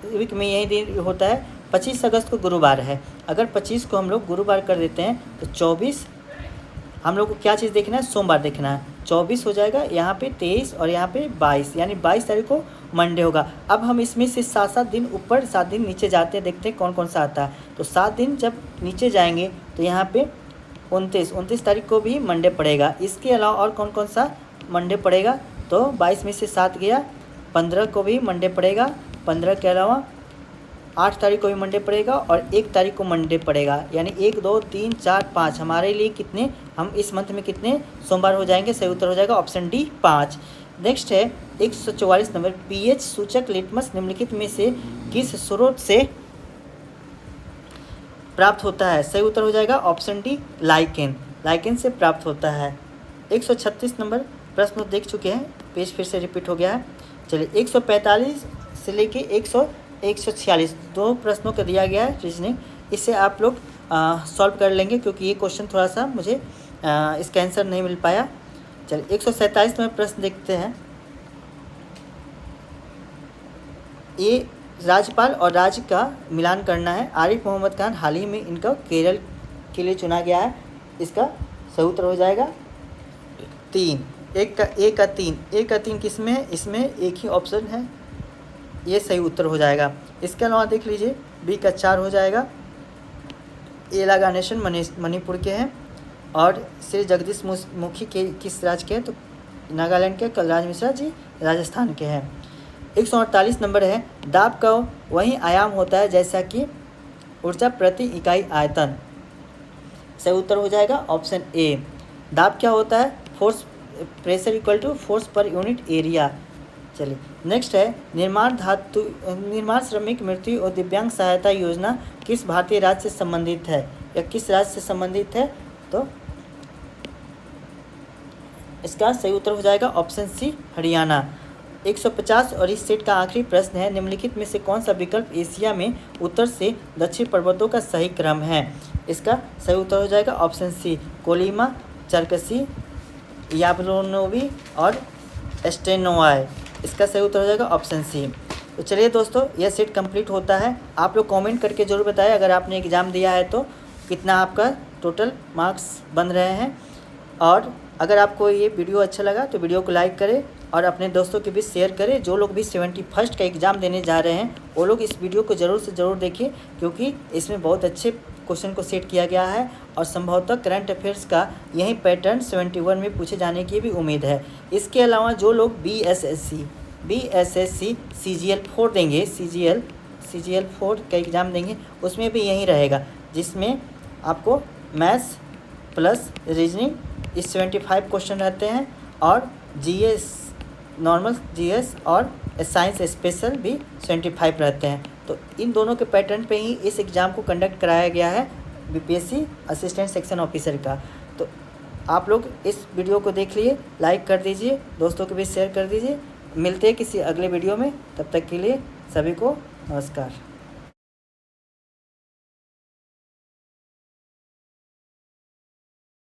वीक में यही दिन होता है। 25 अगस्त को गुरुवार है, अगर 25 को हम लोग गुरुवार कर देते हैं तो 24, हम लोग को क्या चीज़ देखना है, सोमवार देखना है। 24 हो जाएगा, यहाँ पे 23 और यहाँ पे 22 यानी 22 तारीख को मंडे होगा। अब हम इसमें से 7 दिन ऊपर 7 दिन नीचे जाते हैं, देखते हैं कौन कौन सा आता है। तो 7 दिन जब नीचे जाएंगे तो यहाँ पे 29 तारीख को भी मंडे पड़ेगा। इसके अलावा और कौन कौन सा मंडे पड़ेगा, तो 22 में से 7 गया, 15 को भी मंडे पड़ेगा। 15 के अलावा 8 तारीख को भी मंडे पड़ेगा और 1 तारीख को मंडे पड़ेगा। यानी 1 2 3 4 5 हमारे लिए कितने, हम इस मंथ में कितने सोमवार हो जाएंगे? सही उत्तर हो जाएगा ऑप्शन डी 5। नेक्स्ट है 144 नंबर, पीएच सूचक लिटमस निम्नलिखित में से किस स्रोत से प्राप्त होता है? सही उत्तर हो जाएगा ऑप्शन डी लाइकेन। लाइकेन से प्राप्त होता है। 136 नंबर प्रश्न देख चुके हैं, पेज फिर से रिपीट हो गया है। चलिए 145 से लेके 146 दो प्रश्नों का दिया गया है रीजनिंग। इसे आप लोग सॉल्व कर लेंगे क्योंकि ये क्वेश्चन थोड़ा सा मुझे इसका आंसर नहीं मिल पाया। चलिए 147 में प्रश्न देखते हैं। ये राज्यपाल और राज्य का मिलान करना है। आरिफ मोहम्मद खान हाल ही में इनका केरल के लिए चुना गया है। इसका सही उत्तर हो जाएगा 3। एक का 3 किस में है? इसमें एक ही ऑप्शन है, ये सही उत्तर हो जाएगा। इसके अलावा देख लीजिए बी का 4 हो जाएगा। एला गणेशन मणिपुर के हैं और श्री जगदीश मुखी के किस राज्य के हैं? तो नागालैंड के। कलराज मिश्रा जी राजस्थान के हैं। 148 नंबर है, दाब का वही आयाम होता है जैसा कि ऊर्जा प्रति इकाई आयतन। सही उत्तर हो जाएगा ऑप्शन ए। दाब क्या होता है? Force, pressure equal to force पर यूनिट एरिया। चलिए नेक्स्ट है, निर्माण श्रमिक मृत्यु और दिव्यांग सहायता योजना किस भारतीय राज्य से संबंधित है या किस राज्य से संबंधित है? तो इसका सही उत्तर हो जाएगा ऑप्शन सी हरियाणा। 150 और इस सेट का आखिरी प्रश्न है, निम्नलिखित में से कौन सा विकल्प एशिया में उत्तर से दक्षिण पर्वतों का सही क्रम है? इसका सही उत्तर हो जाएगा ऑप्शन सी कोलिमा, चरकसी, याबलोनोवी और एस्टेनोवाई। इसका सही उत्तर हो जाएगा ऑप्शन सी। तो चलिए दोस्तों, यह सेट कंप्लीट होता है। आप लोग कमेंट करके ज़रूर बताएं अगर आपने एग्ज़ाम दिया है तो कितना आपका टोटल मार्क्स बन रहे हैं। और अगर आपको ये वीडियो अच्छा लगा तो वीडियो को लाइक करें और अपने दोस्तों के बीच शेयर करें। जो लोग भी 71st का एग्ज़ाम देने जा रहे हैं वो लोग इस वीडियो को ज़रूर से ज़रूर देखिए क्योंकि इसमें बहुत अच्छे क्वेश्चन को सेट किया गया है और संभवतः करंट अफेयर्स का यही पैटर्न 71 में पूछे जाने की भी उम्मीद है। इसके अलावा जो लोग BSSC CGL 4 देंगे, CGL 4 का एग्ज़ाम देंगे, उसमें भी यही रहेगा जिसमें आपको मैथ्स प्लस रीजनिंग इस 75 क्वेश्चन रहते हैं और GS नॉर्मल GS और साइंस स्पेशल भी 75 रहते हैं। तो इन दोनों के पैटर्न पे ही इस एग्ज़ाम को कंडक्ट कराया गया है BPSC असिस्टेंट सेक्शन ऑफिसर का। तो आप लोग इस वीडियो को देख लिए, लाइक कर दीजिए, दोस्तों के बीच शेयर कर दीजिए। मिलते हैं किसी अगले वीडियो में, तब तक के लिए सभी को नमस्कार।